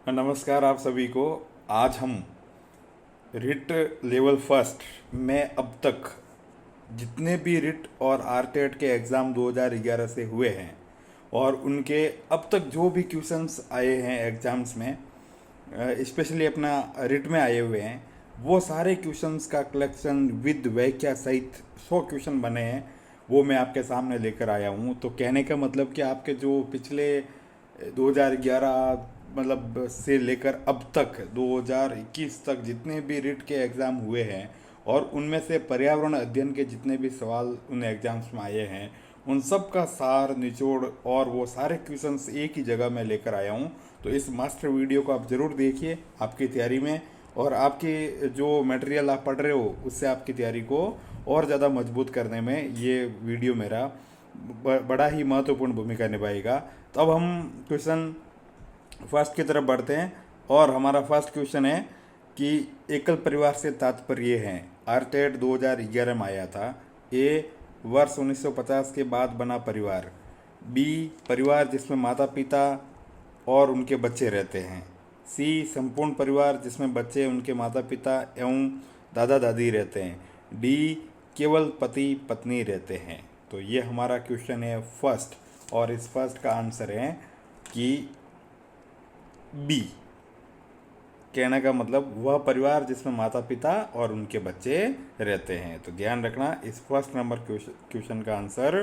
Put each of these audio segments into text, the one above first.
नमस्कार आप सभी को। आज हम रिट लेवल फर्स्ट में अब तक जितने भी रिट और आरटेट के एग्ज़ाम 2011 से हुए हैं और उनके अब तक जो भी क्वेश्चंस आए हैं एग्ज़ाम्स में, स्पेशली अपना रिट में आए हुए हैं, वो सारे क्वेश्चंस का कलेक्शन विद व्याख्या सहित 100 क्वेश्चन बने हैं। वो मैं आपके सामने लेकर आया हूँ। तो कहने का मतलब कि आपके जो पिछले 2011 मतलब से लेकर अब तक 2021 तक जितने भी रिट के एग्ज़ाम हुए हैं और उनमें से पर्यावरण अध्ययन के जितने भी सवाल उन एग्ज़ाम्स में आए हैं, उन सब का सार निचोड़ और वो सारे क्वेश्चंस एक ही जगह में लेकर आया हूँ। तो इस मास्टर वीडियो को आप ज़रूर देखिए आपकी तैयारी में, और आपकी जो मटेरियल आप पढ़ रहे हो उससे आपकी तैयारी को और ज़्यादा मजबूत करने में ये वीडियो मेरा बड़ा ही महत्वपूर्ण भूमिका निभाएगा। तो अब हम क्वेश्चन फर्स्ट की तरफ बढ़ते हैं और हमारा फर्स्ट क्वेश्चन है कि एकल परिवार से तात्पर्य है। आरटेट 2011 में आया था। ए, वर्ष 1950 के बाद बना परिवार। बी, परिवार जिसमें माता पिता और उनके बच्चे रहते हैं। सी, संपूर्ण परिवार जिसमें बच्चे, उनके माता पिता एवं दादा दादी रहते हैं। डी, केवल पति पत्नी रहते हैं। तो ये हमारा क्वेश्चन है फर्स्ट, और इस फर्स्ट का आंसर है कि बी। कहने का मतलब वह परिवार जिसमें माता पिता और उनके बच्चे रहते हैं। तो ध्यान रखना, इस फर्स्ट नंबर क्वेश्चन का आंसर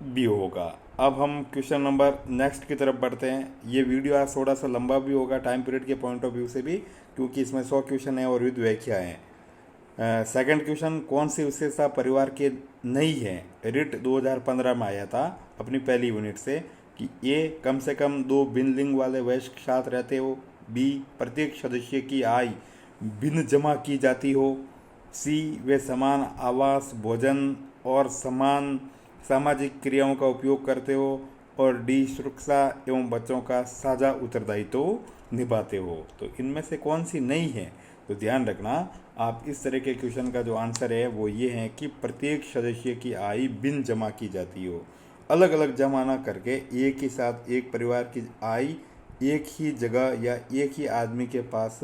बी होगा। अब हम क्वेश्चन नंबर नेक्स्ट की तरफ बढ़ते हैं। ये वीडियो आज थोड़ा सा लंबा भी होगा टाइम पीरियड के पॉइंट ऑफ व्यू से भी, क्योंकि इसमें 100 क्वेश्चन है और विद व्याख्या है। सेकंड क्वेश्चन, कौन सी विशेषता परिवार के नहीं है? रिट 2015 में आया था अपनी पहली यूनिट से कि ए, कम से कम 2 भिन्न लिंग वाले वयस्क साथ रहते हो। बी, प्रत्येक सदस्य की आय भिन्न जमा की जाती हो। सी, वे समान आवास, भोजन और समान सामाजिक क्रियाओं का उपयोग करते हो। और डी, सुरक्षा एवं बच्चों का साझा उत्तरदायित्व निभाते हो। तो इनमें से कौन सी नहीं है? तो ध्यान रखना, आप इस तरह के क्वेश्चन का जो आंसर है वो ये है कि प्रत्येक सदस्य की आय भिन्न जमा की जाती हो। अलग अलग जमा ना करके एक ही साथ एक परिवार की आय एक ही जगह या एक ही आदमी के पास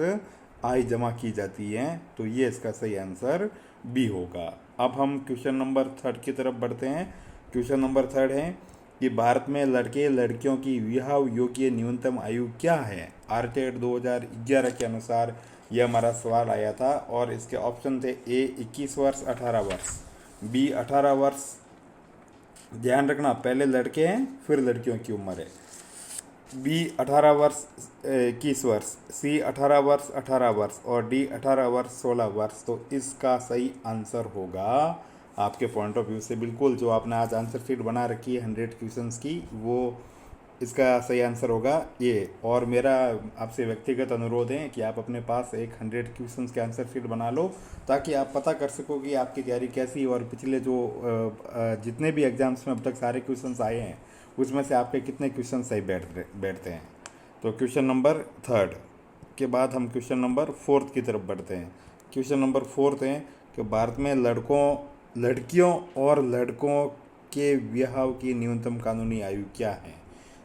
आय जमा की जाती है। तो ये इसका सही आंसर बी होगा। अब हम क्वेश्चन नंबर थर्ड की तरफ बढ़ते हैं। क्वेश्चन नंबर थर्ड है कि भारत में लड़के लड़कियों की विवाह योग्य न्यूनतम आयु क्या है? आरटेट 2011 के अनुसार यह हमारा सवाल आया था और इसके ऑप्शन थे ए, 21 वर्ष 18 वर्ष। बी, 18 वर्ष। ध्यान रखना, पहले लड़के हैं फिर लड़कियों की उम्र है। बी, 18 वर्ष 21 वर्ष। सी, 18 वर्ष 18 वर्ष। और डी, 18 वर्ष 16 वर्ष। तो इसका सही आंसर होगा आपके पॉइंट ऑफ व्यू से बिल्कुल, जो आपने आज आंसर शीट बना रखी है 100 क्वेश्चंस की, वो इसका सही आंसर होगा ये। और मेरा आपसे व्यक्तिगत अनुरोध है कि आप अपने पास एक 100 क्वेश्चंस के आंसर शीट बना लो, ताकि आप पता कर सको कि आपकी तैयारी कैसी है और पिछले जो जितने भी एग्जाम्स में अब तक सारे क्वेश्चंस आए हैं उसमें से आपके कितने क्वेश्चन सही बैठते हैं। तो क्वेश्चन नंबर थर्ड के बाद हम क्वेश्चन नंबर फोर्थ की तरफ बढ़ते हैं। क्वेश्चन नंबर फोर्थ है कि भारत में लड़कियों और लड़कों के विवाह की न्यूनतम कानूनी आयु क्या है?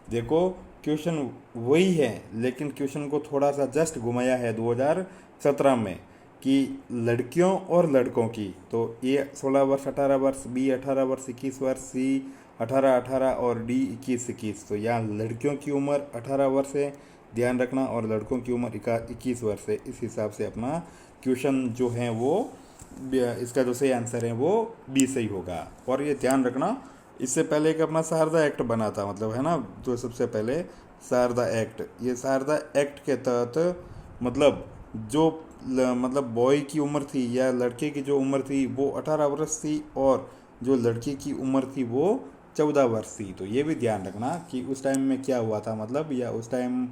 देखो, क्वेश्चन वही है लेकिन क्वेश्चन को थोड़ा सा जस्ट घुमाया है 2017 में कि लड़कियों और लड़कों की। तो ए 16 वर्ष 18 वर्ष, बी 18 वर्ष 21 वर्ष, सी 18 18 और डी 21 21। तो यहाँ लड़कियों की उम्र 18 वर्ष है, ध्यान रखना, और लड़कों की उम्र 21 वर्ष है। इस हिसाब से अपना क्वेश्चन जो है वो इसका जो सही आंसर है वो बी सही होगा। और ये ध्यान रखना, इससे पहले एक अपना शारदा एक्ट बना था, मतलब है ना, जो सबसे पहले शारदा एक्ट, ये शारदा एक्ट के तहत मतलब जो मतलब बॉय की उम्र थी या लड़के की जो उम्र थी वो 18 वर्ष थी और जो लड़की की उम्र थी वो 14 वर्ष थी। तो ये भी ध्यान रखना कि उस टाइम में क्या हुआ था, मतलब या उस टाइम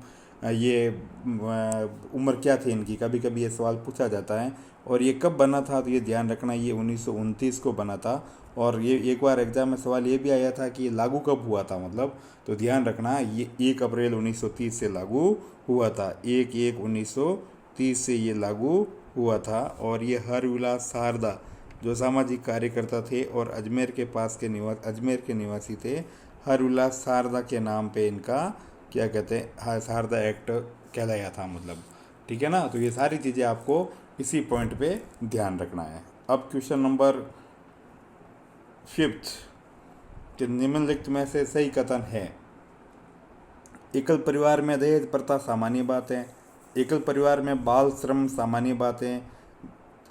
ये उम्र क्या थी इनकी, कभी कभी ये सवाल पूछा जाता है। और ये कब बना था, तो ये ध्यान रखना, ये 1929 को बना था। और ये एक बार एग्जाम में सवाल ये भी आया था कि ये लागू कब हुआ था, मतलब, तो ध्यान रखना ये 1 अप्रैल 1930 से लागू हुआ था। 1/1/1930 से ये लागू हुआ था। और ये हरविलास शारदा जो सामाजिक कार्यकर्ता थे और अजमेर के निवासी थे, हरविलास शारदा के नाम पे इनका क्या कहते हैं सहारदा एक्ट कहलाया था मतलब। ठीक है ना, तो ये सारी चीज़ें आपको इसी पॉइंट पे ध्यान रखना है। अब क्वेश्चन नंबर 5 कि निम्नलिखित में से सही कथन है। एकल परिवार में दहेज प्रथा सामान्य बात है। एकल परिवार में बाल श्रम सामान्य बात है।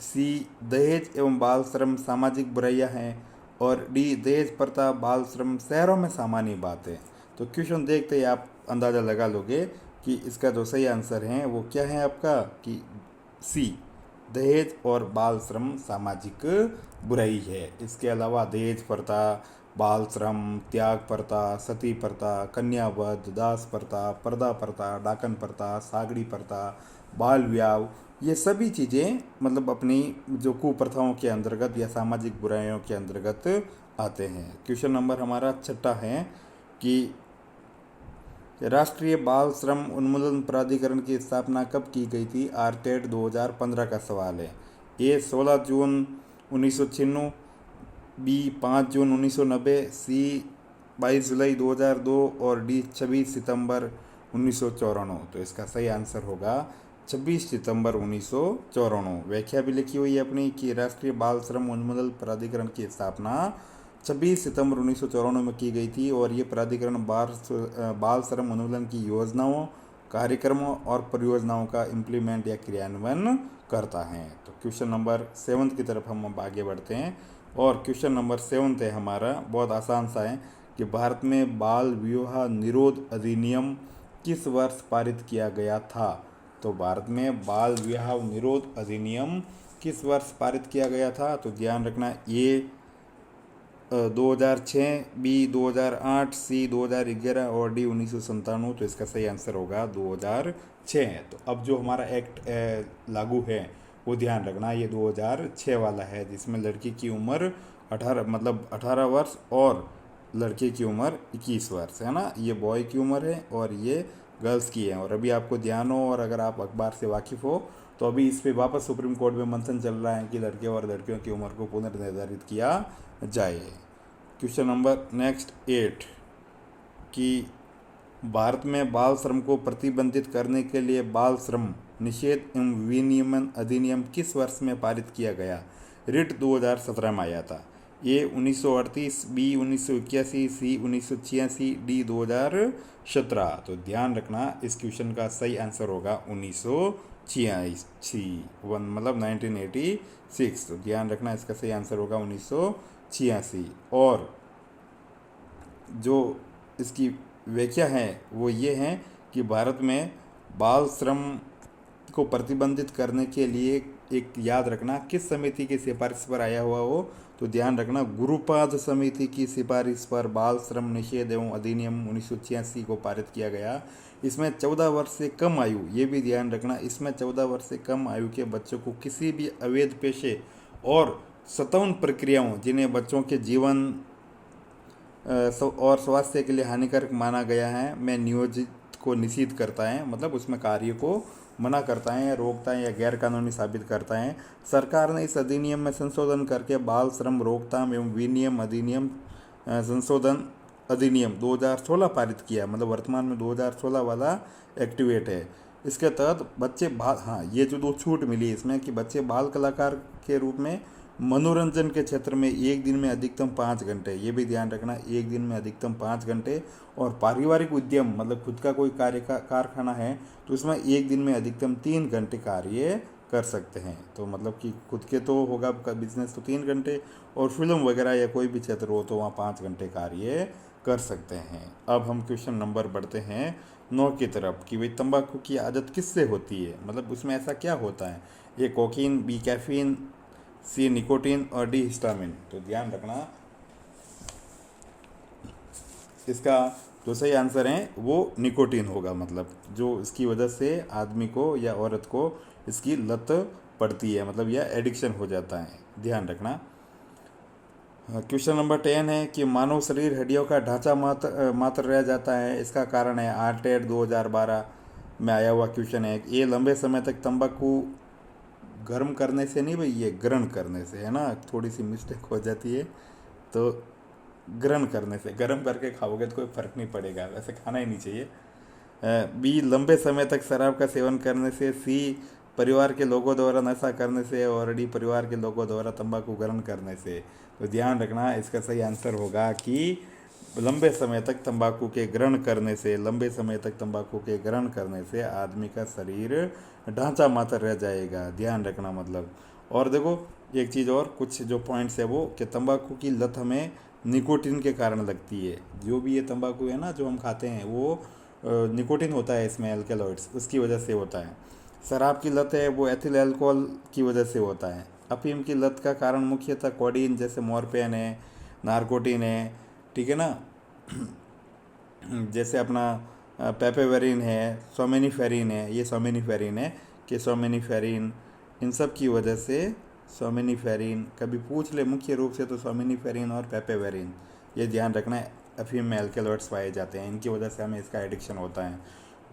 सी, दहेज एवं बाल श्रम सामाजिक बुराइयां हैं। और डी, दहेज प्रथा बाल श्रम शहरों में सामान्य बात है। तो क्वेश्चन देखते ही आप अंदाज़ा लगा लोगे कि इसका जो सही आंसर है वो क्या है आपका, कि सी, दहेज और बाल श्रम सामाजिक बुराई है। इसके अलावा दहेज प्रथा, बाल श्रम, त्याग प्रथा, सती प्रथा, कन्यावध, दास प्रथा, पर्दा प्रथा, डाकन प्रथा, सागड़ी प्रथा, बाल विवाह, ये सभी चीज़ें मतलब अपनी जो कुप्रथाओं के अंतर्गत या सामाजिक बुराइयों के अंतर्गत आते हैं। क्वेश्चन नंबर हमारा 6 है कि राष्ट्रीय बाल श्रम उन्मूलन प्राधिकरण की स्थापना कब की गई थी। आरटेड 2015 का सवाल है। ए, 16 जून 1996, बी, 5 जून 1990, सी, 22 जुलाई 2002 और डी, 26 सितंबर 1994। तो इसका सही आंसर होगा 26 सितंबर 1994। व्याख्या भी लिखी हुई है अपनी कि राष्ट्रीय बाल श्रम उन्मूलन प्राधिकरण की स्थापना 26 सितंबर 1994 में की गई थी और ये प्राधिकरण बाल श्रम उन्मूलन की योजनाओं, कार्यक्रमों और परियोजनाओं का इम्प्लीमेंट या क्रियान्वयन करता है। तो क्वेश्चन नंबर 7 की तरफ हम अब आगे बढ़ते हैं और क्वेश्चन नंबर 7 है हमारा, बहुत आसान सा है कि भारत में बाल विवाह निरोध अधिनियम किस वर्ष पारित किया गया था। तो भारत में बाल विवाह निरोध अधिनियम किस वर्ष पारित किया गया था। तो ध्यान रखना, ए 2006, बी 2008, सी 2011 और डी 1997। तो इसका सही आंसर होगा 2006 है। तो अब जो हमारा एक्ट लागू है वो ध्यान रखना, ये 2006 वाला है जिसमें लड़की की उम्र 18 वर्ष और लड़के की उम्र 21 वर्ष है ना। ये बॉय की उम्र है और ये गर्ल्स की है। और अभी आपको ध्यान हो और अगर आप अखबार से वाकिफ़ हो तो अभी इस पे वापस सुप्रीम कोर्ट में मंथन चल रहा है कि लड़के और लड़कियों की उम्र को पुनर्निर्धारित किया जाए। क्वेश्चन नंबर नेक्स्ट 8 कि भारत में बाल श्रम को प्रतिबंधित करने के लिए बाल श्रम निषेध एवं विनियमन अधिनियम किस वर्ष में पारित किया गया। रिट 2017 में आया था। ए 1938, बी 1981, सी 1986, डी 2017। तो ध्यान रखना इस क्वेश्चन का सही आंसर होगा 1986 मतलब 1986। तो ध्यान रखना इसका सही आंसर होगा 1986। और जो इसकी व्याख्या है वो ये है कि भारत में बाल श्रम को प्रतिबंधित करने के लिए एक याद रखना किस समिति की सिफारिश पर आया हुआ हो। तो ध्यान रखना गुरुपाद समिति की सिफारिश पर बाल श्रम निषेध एवं अधिनियम 1986 को पारित किया गया। इसमें 14 वर्ष से कम आयु, ये भी ध्यान रखना, इसमें 14 वर्ष से कम आयु के बच्चों को किसी भी अवैध पेशे और सतावन प्रक्रियाओं जिन्हें बच्चों के जीवन और स्वास्थ्य के लिए हानिकारक माना गया है में नियोजित को निषिद्ध करता है, मतलब उसमें कार्य को मना करता है, रोकता है या गैर कानूनी साबित करता है। सरकार ने इस अधिनियम में संशोधन करके बाल श्रम रोकथाम एवं विनियम अधिनियम संशोधन अधिनियम 2016 पारित किया, मतलब वर्तमान में 2016 वाला एक्टिवेट है। इसके तहत बच्चे ये जो 2 छूट मिली इसमें कि बच्चे बाल कलाकार के रूप में मनोरंजन के क्षेत्र में एक दिन में अधिकतम 5 घंटे, ये भी ध्यान रखना, एक दिन में अधिकतम 5 घंटे। और पारिवारिक उद्यम मतलब खुद का कोई कारखाना है तो उसमें एक दिन में अधिकतम 3 घंटे कार्य कर सकते हैं। तो मतलब कि खुद के तो होगा बिजनेस तो 3 घंटे और फिल्म वगैरह या कोई भी क्षेत्र हो तो वहाँ 5 घंटे कार्य कर सकते हैं। अब हम क्वेश्चन नंबर बढ़ते हैं 9 की तरफ कि भाई तंबाकू की आदत किससे होती है, मतलब उसमें ऐसा क्या होता है। ए कोकीन, बी कैफीन, सी निकोटीन और डी हिस्टामिन। तो ध्यान रखना इसका जो सही आंसर है वो निकोटीन होगा, मतलब जो इसकी वजह से आदमी को या औरत को इसकी लत पड़ती है, मतलब यह एडिक्शन हो जाता है। ध्यान रखना। क्वेश्चन नंबर 10 है कि मानव शरीर हड्डियों का ढांचा मात्र रह जाता है, इसका कारण है। आरटेड 2012 में आया हुआ क्वेश्चन है। ये लंबे समय तक तंबाकू गर्म करने से नहीं भाई, ये ग्रहण करने से है ना, थोड़ी सी मिस्टेक हो जाती है। तो ग्रहण करने से, गर्म करके खाओगे तो कोई फ़र्क नहीं पड़ेगा, वैसे खाना ही नहीं चाहिए। बी लंबे समय तक शराब का सेवन करने से, सी परिवार के लोगों द्वारा नशा करने से, और डी परिवार के लोगों द्वारा तंबाकू ग्रहण करने से। तो ध्यान रखना, इसका सही आंसर होगा कि लंबे समय तक तंबाकू के ग्रहण करने से, लंबे समय तक तंबाकू के ग्रहण करने से आदमी का शरीर ढांचा मात्र रह जाएगा। ध्यान रखना मतलब। और देखो एक चीज़ और, कुछ जो पॉइंट्स है वो कि तंबाकू की लत हमें निकोटीन के कारण लगती है। जो भी ये तंबाकू है ना जो हम खाते हैं वो निकोटीन होता है इसमें, एल्केलॉइड्स, उसकी वजह से होता है। शराब की लत है वो एथिल अल्कोहल की वजह से होता है। अफीम की लत का कारण मुख्यतः कोडीन जैसे मॉर्फिन है, नारकोटिन है, ठीक है ना, जैसे अपना पेपेवेरिन है, सोमेनिफेरिन है, ये सोमेनिफेरिन है कि सोमेनिफेरिन, इन सब की वजह से सोमेनिफेरिन कभी पूछ ले, मुख्य रूप से तो सोमेनिफेरिन और पेपेवेरिन, ये ध्यान रखना है। अफीम में एल्केलॉइड्स पाए जाते हैं, इनकी वजह से हमें इसका एडिक्शन होता है।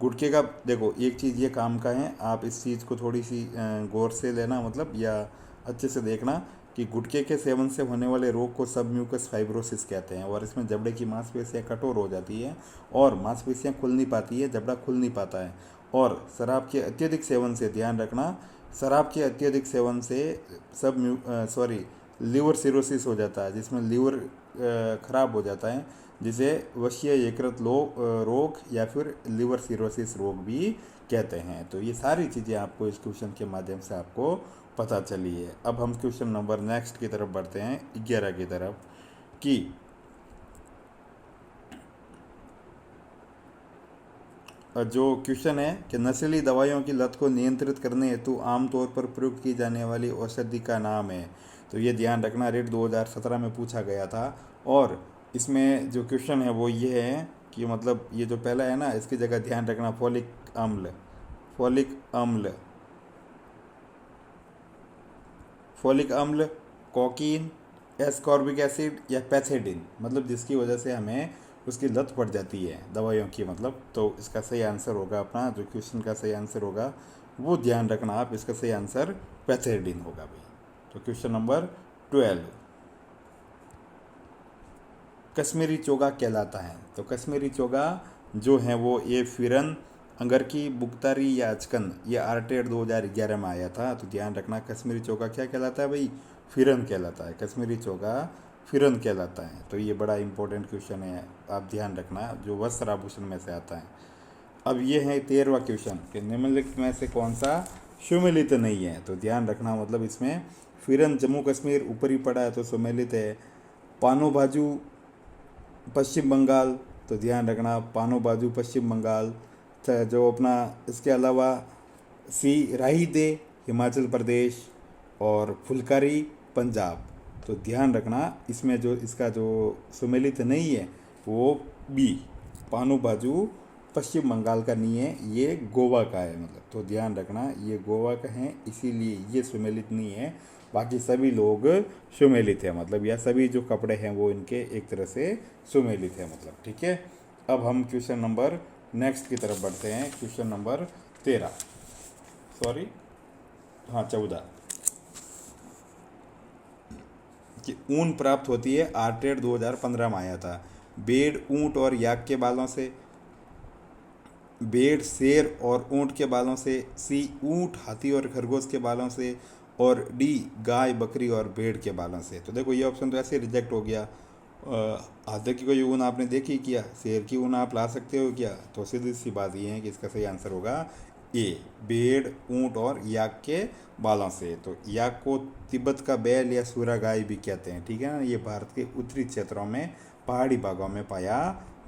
गुटखे का देखो एक चीज़ ये काम का है, आप इस चीज़ को थोड़ी सी गौर से लेना मतलब, या अच्छे से देखना कि गुटखे के सेवन से होने वाले रोग को सबम्यूकस फाइब्रोसिस कहते हैं, और इसमें जबड़े की मांसपेशियां कठोर हो जाती है और मांसपेशियां खुल नहीं पाती है, जबड़ा खुल नहीं पाता है। और शराब के अत्यधिक सेवन से, ध्यान रखना, शराब के अत्यधिक सेवन से लीवर सिरोसिस हो जाता है, जिसमें लीवर खराब हो जाता है, जिसे वशीय यकृत रोग या फिर लीवर सिरोसिस रोग भी कहते हैं। तो ये सारी चीज़ें आपको इस क्वेश्चन के माध्यम से आपको पता चली है। अब हम क्वेश्चन नंबर नेक्स्ट की तरफ बढ़ते हैं, 11 की तरफ, कि जो क्वेश्चन है कि नशीली दवाइयों की लत को नियंत्रित करने हेतु आमतौर पर प्रयुक्त की जाने वाली औषधि का नाम है। तो ये ध्यान रखना, रेट 2017 में पूछा गया था। और इसमें जो क्वेश्चन है वो ये है कि मतलब ये जो पहला है ना, इसकी जगह ध्यान रखना फोलिक अम्ल, फोलिक अम्ल, फोलिक अम्ल, कोकीन, एस्कॉर्बिक एसिड या पैथेडिन, मतलब जिसकी वजह से हमें उसकी लत पड़ जाती है दवाइयों की मतलब। तो इसका सही आंसर होगा अपना, जो क्वेश्चन का सही आंसर होगा वो ध्यान रखना आप, इसका सही आंसर पैथेडिन होगा भाई। तो क्वेश्चन नंबर 12, कश्मीरी चोगा कहलाता है। तो कश्मीरी चोगा जो है वो ये फिरन, अंगरकी, बुख्तारी या अचकन, ये आर्टेड 2011 में आया था। तो ध्यान रखना कश्मीरी चोगा क्या कहलाता है भाई, फिरन कहलाता है। कश्मीरी चोगा फिरन कहलाता है। तो ये बड़ा इंपॉर्टेंट क्वेश्चन है, आप ध्यान रखना, जो वस्त्र आभूषण में से आता है। अब ये है 13वां क्वेश्चन कि निम्नलिखित में से कौन सा सुमेलित नहीं है। तो ध्यान रखना मतलब इसमें फिरन जम्मू कश्मीर ऊपरी पड़ा है तो सुमेलित है। पानो बाजू पश्चिम बंगाल, तो ध्यान रखना पानो बाजू पश्चिम बंगाल, जो अपना इसके अलावा सी राही दे हिमाचल प्रदेश और फुलकारी पंजाब। तो ध्यान रखना इसमें जो इसका जो सुमेलित नहीं है वो बी पानो बाजू पश्चिम बंगाल का नहीं है, ये गोवा का है मतलब। तो ध्यान रखना ये गोवा का है, इसीलिए ये सुमेलित नहीं है, बाकी सभी लोग सुमेलित है मतलब, या सभी जो कपड़े हैं वो इनके एक तरह से सुमेलित है मतलब, ठीक है। अब हम क्वेश्चन नंबर नेक्स्ट की तरफ बढ़ते हैं, क्वेश्चन नंबर 13, सॉरी हाँ 14, कि ऊन प्राप्त होती है, आर्टेड 2015 में आया था। भेड़, ऊंट और याक के बालों से, भेड़, शेर और ऊंट के बालों से, सी ऊंट, हाथी और खरगोश के बालों से, और डी गाय, बकरी और भेड़ के बालों से। तो देखो ये ऑप्शन तो ऐसे रिजेक्ट हो गया। हाथी की कोई ऊन आपने देखी क्या, शेर की ऊन आप ला सकते हो क्या? तो सीधी सी बात ये है कि इसका सही आंसर होगा ए, भेड़, ऊंट और याक के बालों से। तो याक को तिब्बत का बैल या सूरा गाय भी कहते हैं, ठीक है ना। ये भारत के उत्तरी क्षेत्रों में पहाड़ी भागों में पाया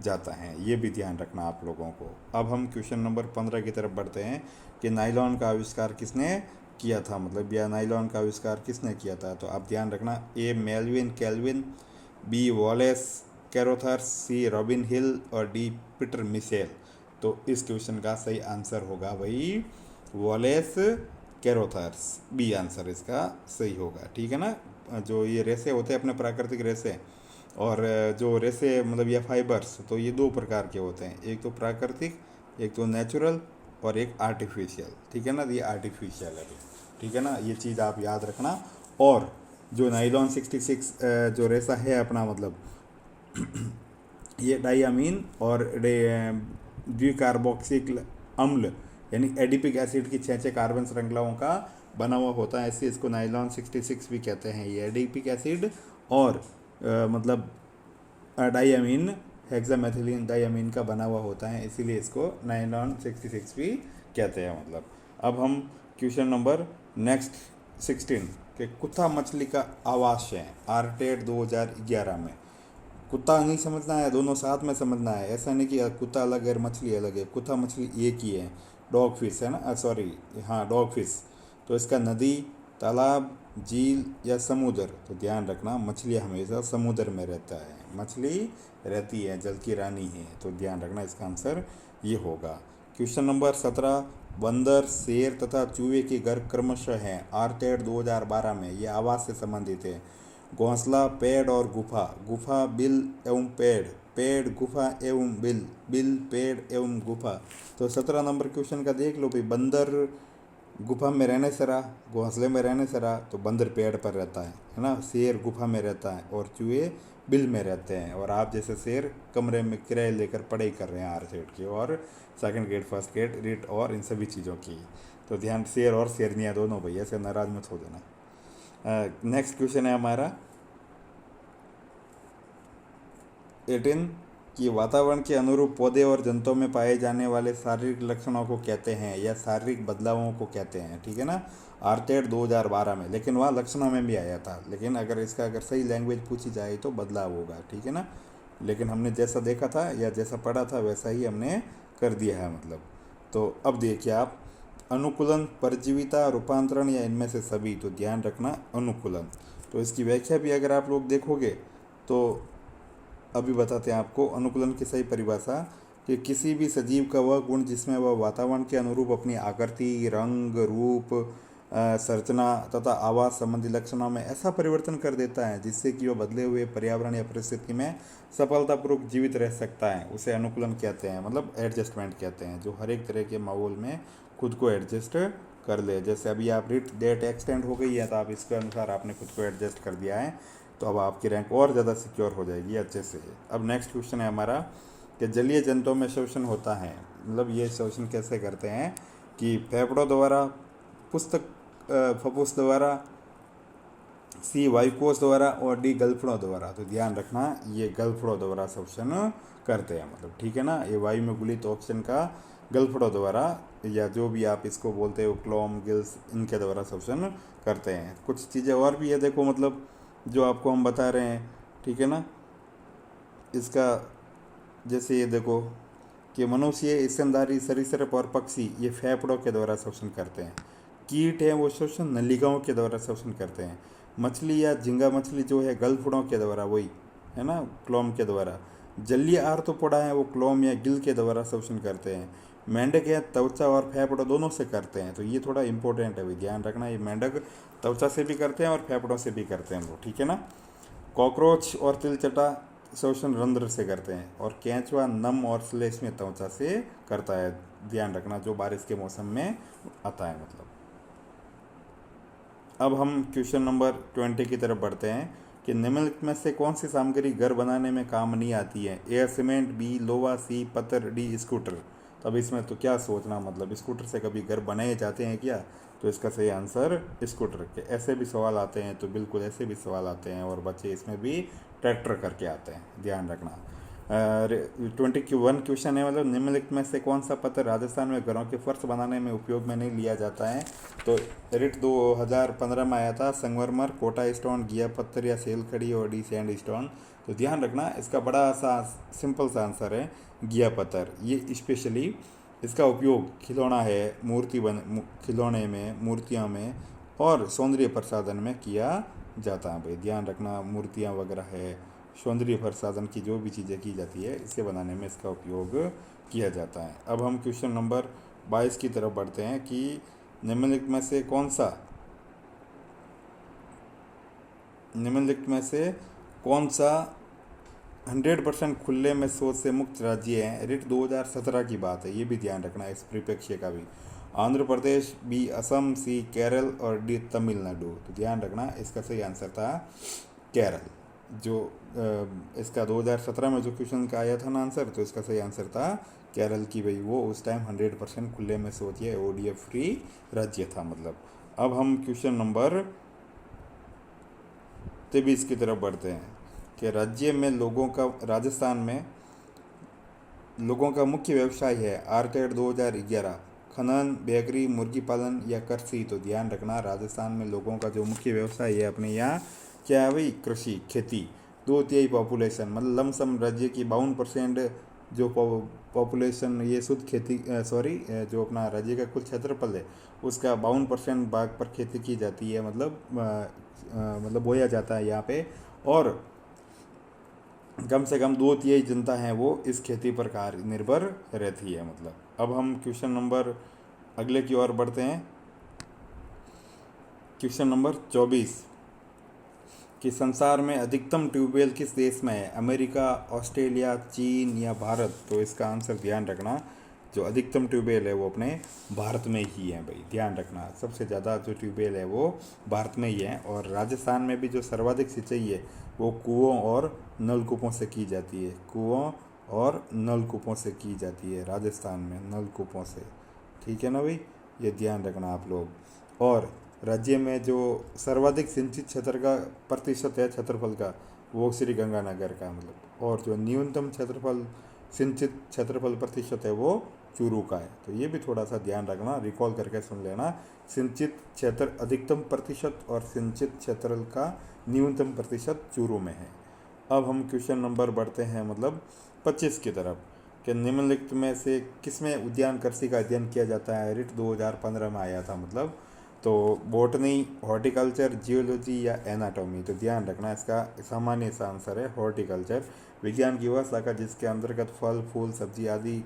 जाता है, ये भी ध्यान रखना आप लोगों को। अब हम क्वेश्चन नंबर 15 की तरफ बढ़ते हैं कि नायलॉन का आविष्कार किसने किया था, मतलब या नायलॉन का आविष्कार किसने किया था। तो आप ध्यान रखना, ए मेल्विन कैल्विन, बी वॉलेस कैरोथर्स, सी रॉबिन हिल और डी पीटर मिशेल। तो इस क्वेश्चन का सही आंसर होगा भाई वॉलेस कैरोथर्स, बी आंसर इसका सही होगा, ठीक है ना। जो ये रेसे होते हैं अपने प्राकृतिक रेसे, और जो रेसे मतलब या फाइबर्स, तो ये दो प्रकार के होते हैं, एक तो प्राकृतिक, एक तो नेचुरल और एक आर्टिफिशियल, ठीक है ना। ये आर्टिफिशियल है, ठीक है ना, ये चीज़ आप याद रखना। और जो नाइलॉन 66 जो रेसा है अपना मतलब ये डाईअमीन और द्विकार्बोक्सिल अम्ल यानी एडिपिक एसिड की 6 कार्बन श्रृंखलाओं का बना हुआ होता है, इसलिए इसको नाइलॉन 66 भी कहते हैं। ये एडिपिक एसिड और मतलब डाइअमीन हेक्सामेथिलीन डाइअमीन का बना हुआ होता है, इसीलिए इसको नाइलॉन 66 भी कहते हैं। मतलब अब हम क्वेश्चन नंबर नेक्स्ट 16 के कुत्ता मछली का आवास है आरटेड 2011 में। कुत्ता नहीं समझना है, दोनों साथ में समझना है। ऐसा नहीं कि कुत्ता अलग है मछली अलग है, कुत्ता मछली एक ही है। डॉग फिश है ना, सॉरी हाँ डॉग फिश। तो इसका नदी, तालाब, झील या समुद्र, तो ध्यान रखना मछली हमेशा समुद्र में रहता है, मछली रहती है, जल की रानी है, तो ध्यान रखना इसका आंसर ये होगा। क्वेश्चन नंबर 17 बंदर, शेर तथा चूहे के घर क्रमशः हैं आरटेड 2012 में, ये आवास से संबंधित है। घोंसला, पेड़ और गुफा, गुफा बिल एवं पेड़, पेड़ गुफा एवं बिल, बिल पेड़ एवं गुफा। तो 17 नंबर क्वेश्चन का देख लो भाई, बंदर गुफा में रहने से रहा, घोंसले में रहने से रहा, तो बंदर पेड़ पर रहता है ना। शेर गुफा में रहता है और चूहे बिल में रहते हैं। और आप जैसे शेर कमरे में किराए लेकर पढ़ाई कर रहे हैं आर सेट की और second grade first grade REET और इन सभी चीज़ों की। तो ध्यान, शेर और शेरनियाँ दोनों भैया से नाराज मत हो जाना। नेक्स्ट क्वेश्चन है हमारा 18 कि वातावरण के अनुरूप पौधे और जंतुओं में पाए जाने वाले शारीरिक लक्षणों को कहते हैं या शारीरिक बदलावों को कहते हैं, ठीक है ना। आरटेड 2012 में, लेकिन वहाँ लक्षणों में भी आया था, लेकिन अगर इसका अगर सही लैंग्वेज पूछी जाए तो बदलाव होगा, ठीक है ना। लेकिन हमने जैसा देखा था या जैसा पढ़ा था वैसा ही हमने कर दिया है मतलब। तो अब देखिए आप, अनुकूलन, परजीविता, रूपांतरण या इनमें से सभी, तो ध्यान रखना अनुकूलन। तो इसकी व्याख्या भी अगर आप लोग देखोगे तो अभी बताते हैं आपको अनुकूलन की सही परिभाषा कि किसी भी सजीव का वह गुण जिसमें वह वातावरण के अनुरूप अपनी आकृति, रंग, रूप, संरचना तथा आवास संबंधी लक्षणों में ऐसा परिवर्तन कर देता है जिससे कि वह बदले हुए पर्यावरण या परिस्थिति में सफलतापूर्वक जीवित रह सकता है, उसे अनुकूलन कहते हैं, मतलब एडजस्टमेंट कहते हैं, जो हर एक तरह के माहौल में खुद को एडजस्ट कर ले। जैसे अभी आप रिट डेट एक्सटेंड हो गई है तो आप इसके अनुसार आपने खुद को एडजस्ट कर दिया है, तो अब आपकी रैंक और ज़्यादा सिक्योर हो जाएगी अच्छे से। अब नेक्स्ट क्वेश्चन है हमारा कि जलीय जंतुओं में शोषण होता है, मतलब ये शोषण कैसे करते हैं कि फेफड़ों द्वारा, फफूस द्वारा, सी वायुकोश द्वारा और डी गलफड़ों द्वारा। तो ध्यान रखना ये गलफड़ों द्वारा शोषण करते हैं, मतलब ठीक है ना। ये वायु में गुलित ऑक्सीजन का गलफड़ों द्वारा या जो भी आप इसको बोलते हो क्लोम, गिल्स, इनके द्वारा शोषण करते हैं। कुछ चीज़ें और भी है देखो, मतलब जो आपको हम बता रहे हैं, ठीक है ना। इसका जैसे ये देखो कि मनुष्य, स्तनधारी, सरीसृप और पक्षी ये फेफड़ों के द्वारा शोषण करते हैं। कीट है वो शोषण नलिकाओं के द्वारा शोषण करते हैं। मछली या झींगा मछली जो है गलफड़ों के द्वारा, वही है ना, क्लोम के द्वारा। जलीय आर्थ्रोपोडा है वो क्लोम या गिल के द्वारा शोषण करते हैं। मेंढक है त्वचा और फेफड़ों दोनों से करते हैं, तो ये थोड़ा इंपॉर्टेंट है भाई, ध्यान रखना। ये मेंढक त्वचा से भी करते हैं और फेफड़ों से भी करते हैं वो, ठीक है ना। कॉकरोच और तिलचटा शोषण रंध्र से करते हैं और केंचुआ नम और श्लेष्म त्वचा से करता है, ध्यान रखना, जो बारिश के मौसम में आता है मतलब। अब हम क्वेश्चन नंबर 20 की तरफ बढ़ते हैं कि निम्नलिखित में से कौन सी सामग्री घर बनाने में काम नहीं आती है। ए सीमेंट, बी लोहा, सी पत्थर, डी स्कूटर। तब इसमें तो क्या सोचना, मतलब स्कूटर से कभी घर बनाए जाते हैं क्या, तो इसका सही आंसर स्कूटर के। ऐसे भी सवाल आते हैं, तो बिल्कुल ऐसे भी सवाल आते हैं और बच्चे इसमें भी ट्रैक्टर करके आते हैं, ध्यान रखना। 21 क्वेश्चन है, मतलब निम्नलिखित में से कौन सा पत्थर राजस्थान में घरों के फर्श बनाने में उपयोग में नहीं लिया जाता है। तो रिट 2015 में आया था संगमरमर, कोटा स्टोन, घिया पत्थर या सेल खड़ी और डी सैंड स्टोन। तो ध्यान रखना इसका बड़ा सा सिंपल सा आंसर है घिया पत्थर। ये स्पेशली इसका उपयोग खिलौना है, खिलौने में, मूर्तियों में और सौंदर्य प्रसाधन में किया जाता है भाई, ध्यान रखना। मूर्तियाँ वगैरह है, सौंदर्य प्रसाधन की जो भी चीज़ें की जाती है इसे बनाने में इसका उपयोग किया जाता है। अब हम क्वेश्चन नंबर 22 की तरफ बढ़ते हैं कि निम्नलिखित में से 100% खुले में शौच से मुक्त राज्य है। रिट 2017 की बात है, ये भी ध्यान रखना इस परिप्रेक्ष्य का भी। आंध्र प्रदेश, बी असम, सी केरल और डी तमिलनाडु। तो ध्यान रखना इसका सही आंसर था केरल। जो इसका 2017 में जो क्वेश्चन का आया था ना आंसर, तो इसका सही आंसर था केरल की भाई वो उस टाइम 100% खुले में से होती है, ODF फ्री राज्य था मतलब। अब हम क्वेश्चन नंबर 23 की तरफ बढ़ते हैं कि राज्य में लोगों का, राजस्थान में लोगों का मुख्य व्यवसाय है आर्केड 2011, खनन, बेकरी, मुर्गी पालन या कृषि। तो ध्यान रखना राजस्थान में लोगों का जो मुख्य व्यवसाय है अपने यहाँ क्या है भाई, कृषि, खेती। 2/3 पॉपुलेशन मतलब लमसम राज्य की 52% जो पॉपुलेशन ये शुद्ध खेती, जो अपना राज्य का कुल क्षेत्रफल है उसका 52% भाग पर खेती की जाती है, मतलब बोया जाता है यहाँ पे। और कम से कम 2/3 जनता है वो इस खेती पर कार्य निर्भर रहती है मतलब। अब हम क्वेश्चन नंबर अगले की ओर बढ़ते हैं। क्वेश्चन नंबर 24 कि संसार में अधिकतम ट्यूबवेल किस देश में है, अमेरिका, ऑस्ट्रेलिया, चीन या भारत। तो इसका आंसर ध्यान रखना, जो अधिकतम ट्यूबवेल है वो अपने भारत में ही है भाई, ध्यान रखना सबसे ज़्यादा जो ट्यूबवेल है वो भारत में ही है। और राजस्थान में भी जो सर्वाधिक सिंचाई है वो कुओं और नलकूपों से की जाती है, कुओं और नलकूपों से की जाती है राजस्थान में, नलकूपों से, ठीक है ना भाई, ये ध्यान रखना आप लोग। और राज्य में जो सर्वाधिक सिंचित क्षेत्र का प्रतिशत है क्षेत्रफल का वो श्री गंगानगर का मतलब। और जो न्यूनतम क्षेत्रफल सिंचित क्षेत्रफल प्रतिशत है वो चूरू का है। तो ये भी थोड़ा सा ध्यान रखना, रिकॉल करके सुन लेना, सिंचित क्षेत्र अधिकतम प्रतिशत और सिंचित क्षेत्र का न्यूनतम प्रतिशत चूरू में है। अब हम क्वेश्चन नंबर बढ़ते हैं मतलब 25 की तरफ कि निम्नलिखित में से किसमें उद्यान कृषि का अध्ययन किया जाता है, रिट 2015 में आया था मतलब। तो बॉटनी, हॉर्टिकल्चर, जियोलॉजी या एनाटॉमी। तो ध्यान रखना इसका सामान्य सा आंसर है हॉर्टिकल्चर, विज्ञान की वह शाखा जिसके अंतर्गत फल, फूल, सब्जी आदि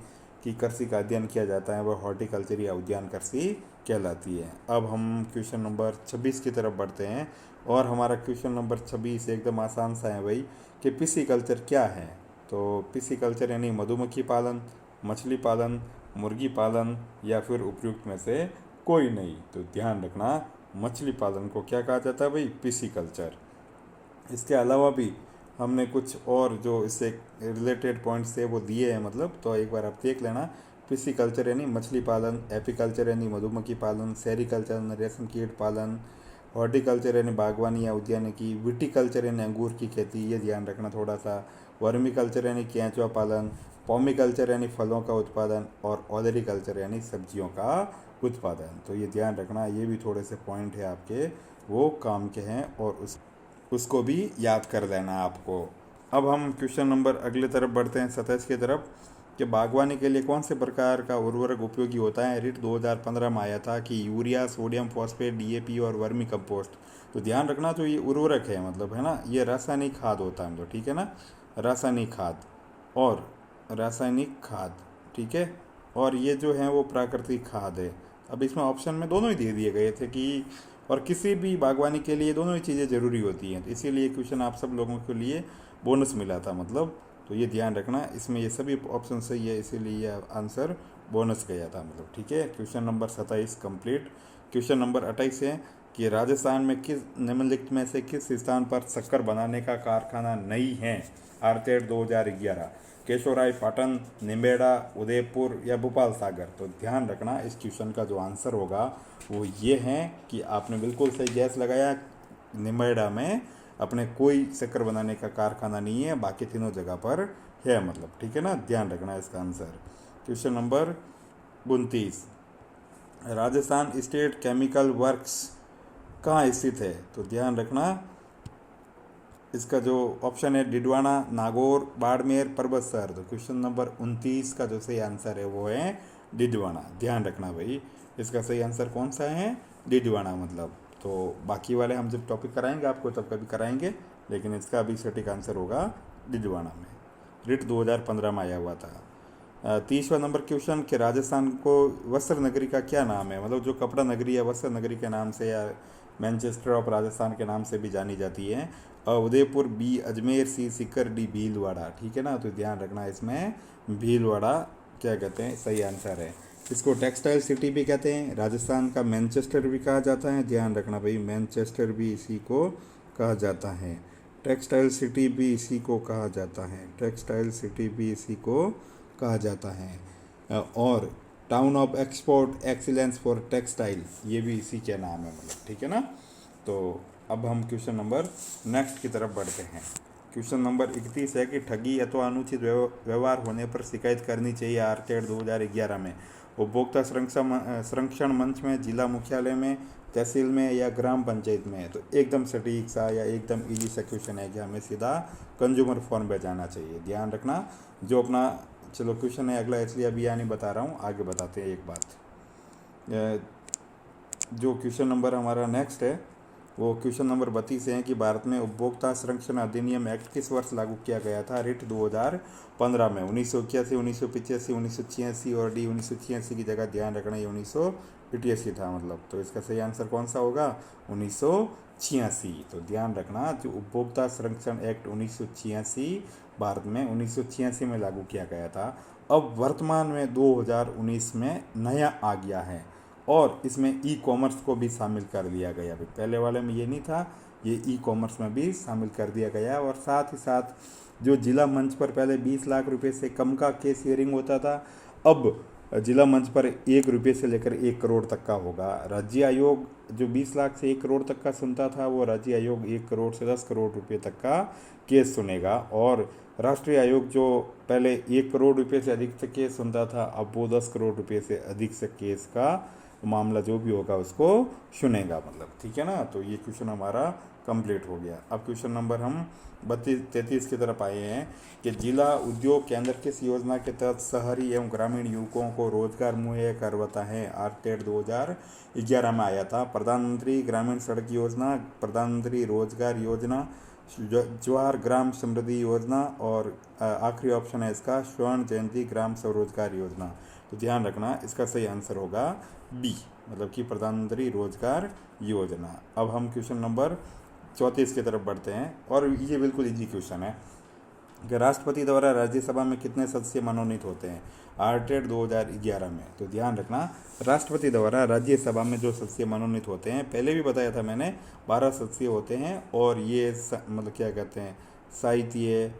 की कृषि का अध्ययन किया जाता है वह हॉर्टिकल्चर या उद्यान कृषि कहलाती है। अब हम क्वेश्चन नंबर 26 की तरफ बढ़ते हैं और हमारा क्वेश्चन नंबर 26 एकदम आसान सा है भाई कि पिसीकल्चर क्या है। तो पिसीकल्चर यानी मधुमक्खी पालन, मछली पालन, मुर्गी पालन या फिर उपयुक्त में से कोई नहीं। तो ध्यान रखना मछली पालन को क्या कहा जाता है भाई, पिसीकल्चर। इसके अलावा भी हमने कुछ और जो इससे रिलेटेड पॉइंट्स थे वो दिए हैं मतलब, तो एक बार आप देख लेना। पिसीकल्चर यानी मछली पालन, एपीकल्चर यानी मधुमक्खी पालन, सेरिकल्चर यानी रेशम कीट पालन, हॉर्टिकल्चर यानी बागवानी या उद्यानिकी, विटीकल्चर यानी अंगूर की खेती, ये ध्यान रखना थोड़ा सा, वर्मिकल्चर यानी केंचुआ पालन, पॉमिकल्चर यानी फलों का उत्पादन और ऑलरिकल्चर यानी सब्जियों का उत्पादन। तो ये ध्यान रखना, ये भी थोड़े से पॉइंट है आपके वो काम के हैं और उसको भी याद कर लेना आपको। अब हम क्वेश्चन नंबर अगले तरफ बढ़ते हैं 27 की तरफ कि बागवानी के लिए कौन से प्रकार का उर्वरक उपयोगी होता है, रिट 2015 में आया था कि यूरिया, सोडियम फॉस्फेट, DAP और वर्मी कंपोस्ट। तो ध्यान रखना जो ये उर्वरक है मतलब है ना, ये रासायनिक खाद होता है, तो ठीक है ना, रासायनिक खाद, ठीक है। और ये जो है वो प्राकृतिक खाद है। अब इसमें ऑप्शन में दोनों ही दे दिए गए थे कि, और किसी भी बागवानी के लिए दोनों ही चीज़ें ज़रूरी होती हैं, तो इसीलिए क्वेश्चन आप सब लोगों के लिए बोनस मिला था मतलब। तो ये ध्यान रखना, इसमें ये सभी ऑप्शन सही है इसीलिए ये आंसर बोनस गया था मतलब, ठीक है। Question number 27 complete. Question number 28 है कि राजस्थान में किस निम्नलिखित में से किस स्थान पर शक्कर बनाने का कारखाना नहीं है, आरतेड 2011, केशोराय पाटन, निम्बेड़ा, उदयपुर या भोपाल सागर। तो ध्यान रखना इस क्वेश्चन का जो आंसर होगा वो ये है कि आपने बिल्कुल सही गैस लगाया, निम्बेड़ा में अपने कोई शक्कर बनाने का कारखाना नहीं है, बाकी तीनों जगह पर है मतलब, ठीक है ना, ध्यान रखना इसका answer. Question number 29, Rajasthan state chemical works कहाँ स्थित है। तो ध्यान रखना इसका जो ऑप्शन है डिडवाना, नागौर, बाड़मेर, परबतसर। तो क्वेश्चन नंबर 29 का जो सही आंसर है वो है डिडवाना। ध्यान रखना भाई इसका सही आंसर कौन सा है, डिडवाना मतलब। तो बाकी वाले हम जब टॉपिक कराएंगे आपको तब कभी कराएंगे, लेकिन इसका अभी सटीक आंसर होगा डिडवाना में, रिट 2015 में आया हुआ था। 30वां नंबर क्वेश्चन कि राजस्थान को वस्त्र नगरी का क्या नाम है, मतलब जो कपड़ा नगरी है वस्त्र नगरी के नाम से या मैनचेस्टर ऑफ राजस्थान के नाम से भी जानी जाती है। Udaipur, B Ajmer, C Sikar, D Bhilwara, ठीक है ना। तो ध्यान रखना इसमें भीलवाड़ा क्या कहते हैं सही आंसर है। इसको टेक्सटाइल सिटी भी कहते हैं, राजस्थान का मैनचेस्टर भी कहा जाता है, ध्यान रखना भाई मैनचेस्टर भी इसी को कहा जाता है, टेक्सटाइल सिटी भी इसी को कहा जाता है, टेक्सटाइल सिटी भी इसी को कहा जाता है। और town of export excellence for textile, ये भी इसी के नाम है मतलब, ठीक है ना। तो अब हम क्वेश्चन नंबर नेक्स्ट की तरफ बढ़ते हैं। क्वेश्चन नंबर 31 है कि ठगी अथवा अनुचित व्यवहार होने पर शिकायत करनी चाहिए आरटेड 2011 में। उपभोक्ता संरक्षण मंच में, जिला मुख्यालय में, तहसील में या ग्राम पंचायत में। तो एकदम सटीक सा या एकदम इजी सा क्वेश्चन है कि हमें सीधा कंज्यूमर फॉर्म पे जाना चाहिए। ध्यान रखना जो अपना, चलो क्वेश्चन है अगला इसलिए अभी नहीं बता रहा हूँ, आगे बताते हैं एक बात। जो क्वेश्चन नंबर हमारा नेक्स्ट है वो क्वेश्चन नंबर 32 है कि भारत में उपभोक्ता संरक्षण अधिनियम एक्ट किस वर्ष लागू किया गया था। रिट 2015 में। 1981, 1985, 1986 और डी 1986 की जगह ध्यान रखना ये 1988 था मतलब। तो इसका सही आंसर कौन सा होगा? 1986। तो ध्यान रखना जो उपभोक्ता संरक्षण एक्ट 1986 भारत में 1986 में लागू किया गया था। अब वर्तमान में 2019 में नया आ गया है और इसमें ई कॉमर्स को भी शामिल कर दिया गया। अभी पहले वाले में ये नहीं था, ये ई कॉमर्स में भी शामिल कर दिया गया। और साथ ही साथ जो जिला मंच पर पहले 20 लाख रुपए से कम का केस हियरिंग होता था, अब जिला मंच पर 1 रुपये से लेकर 1 करोड़ तक का होगा। राज्य आयोग जो 20 लाख से 1 करोड़ तक का सुनता था, वो राज्य आयोग 1 करोड़ से 10 करोड़ रुपये तक का केस सुनेगा। और राष्ट्रीय आयोग जो पहले 1 करोड़ रुपये से अधिक से केस सुनता था, अब वो 10 करोड़ रुपये से अधिक से केस का मामला जो भी होगा उसको सुनेगा मतलब, ठीक है ना। तो ये क्वेश्चन हमारा कंप्लीट हो गया। अब क्वेश्चन नंबर हम 33 की तरफ आए हैं कि जिला उद्योग केंद्र किस योजना के तहत शहरी एवं ग्रामीण युवकों को रोजगार मुहैया करवाता है। आरटेड 2011 में आया था। प्रधानमंत्री ग्रामीण सड़क योजना, प्रधानमंत्री रोजगार योजना, जवाहर ग्राम समृद्धि योजना और आखिरी ऑप्शन है इसका स्वर्ण जयंती ग्राम स्वरोजगार योजना। तो ध्यान रखना इसका सही आंसर होगा बी, मतलब कि प्रधानमंत्री रोजगार योजना। अब हम क्वेश्चन नंबर 34 की तरफ बढ़ते हैं और ये बिल्कुल इजी क्वेश्चन है कि राष्ट्रपति द्वारा राज्यसभा में कितने सदस्य मनोनीत होते हैं आरटेड 2011 में। तो ध्यान रखना राष्ट्रपति द्वारा राज्यसभा में जो सदस्य मनोनीत होते हैं, पहले भी बताया था मैंने, 12 सदस्य होते हैं। और ये मतलब क्या कहते हैं, साहित्य,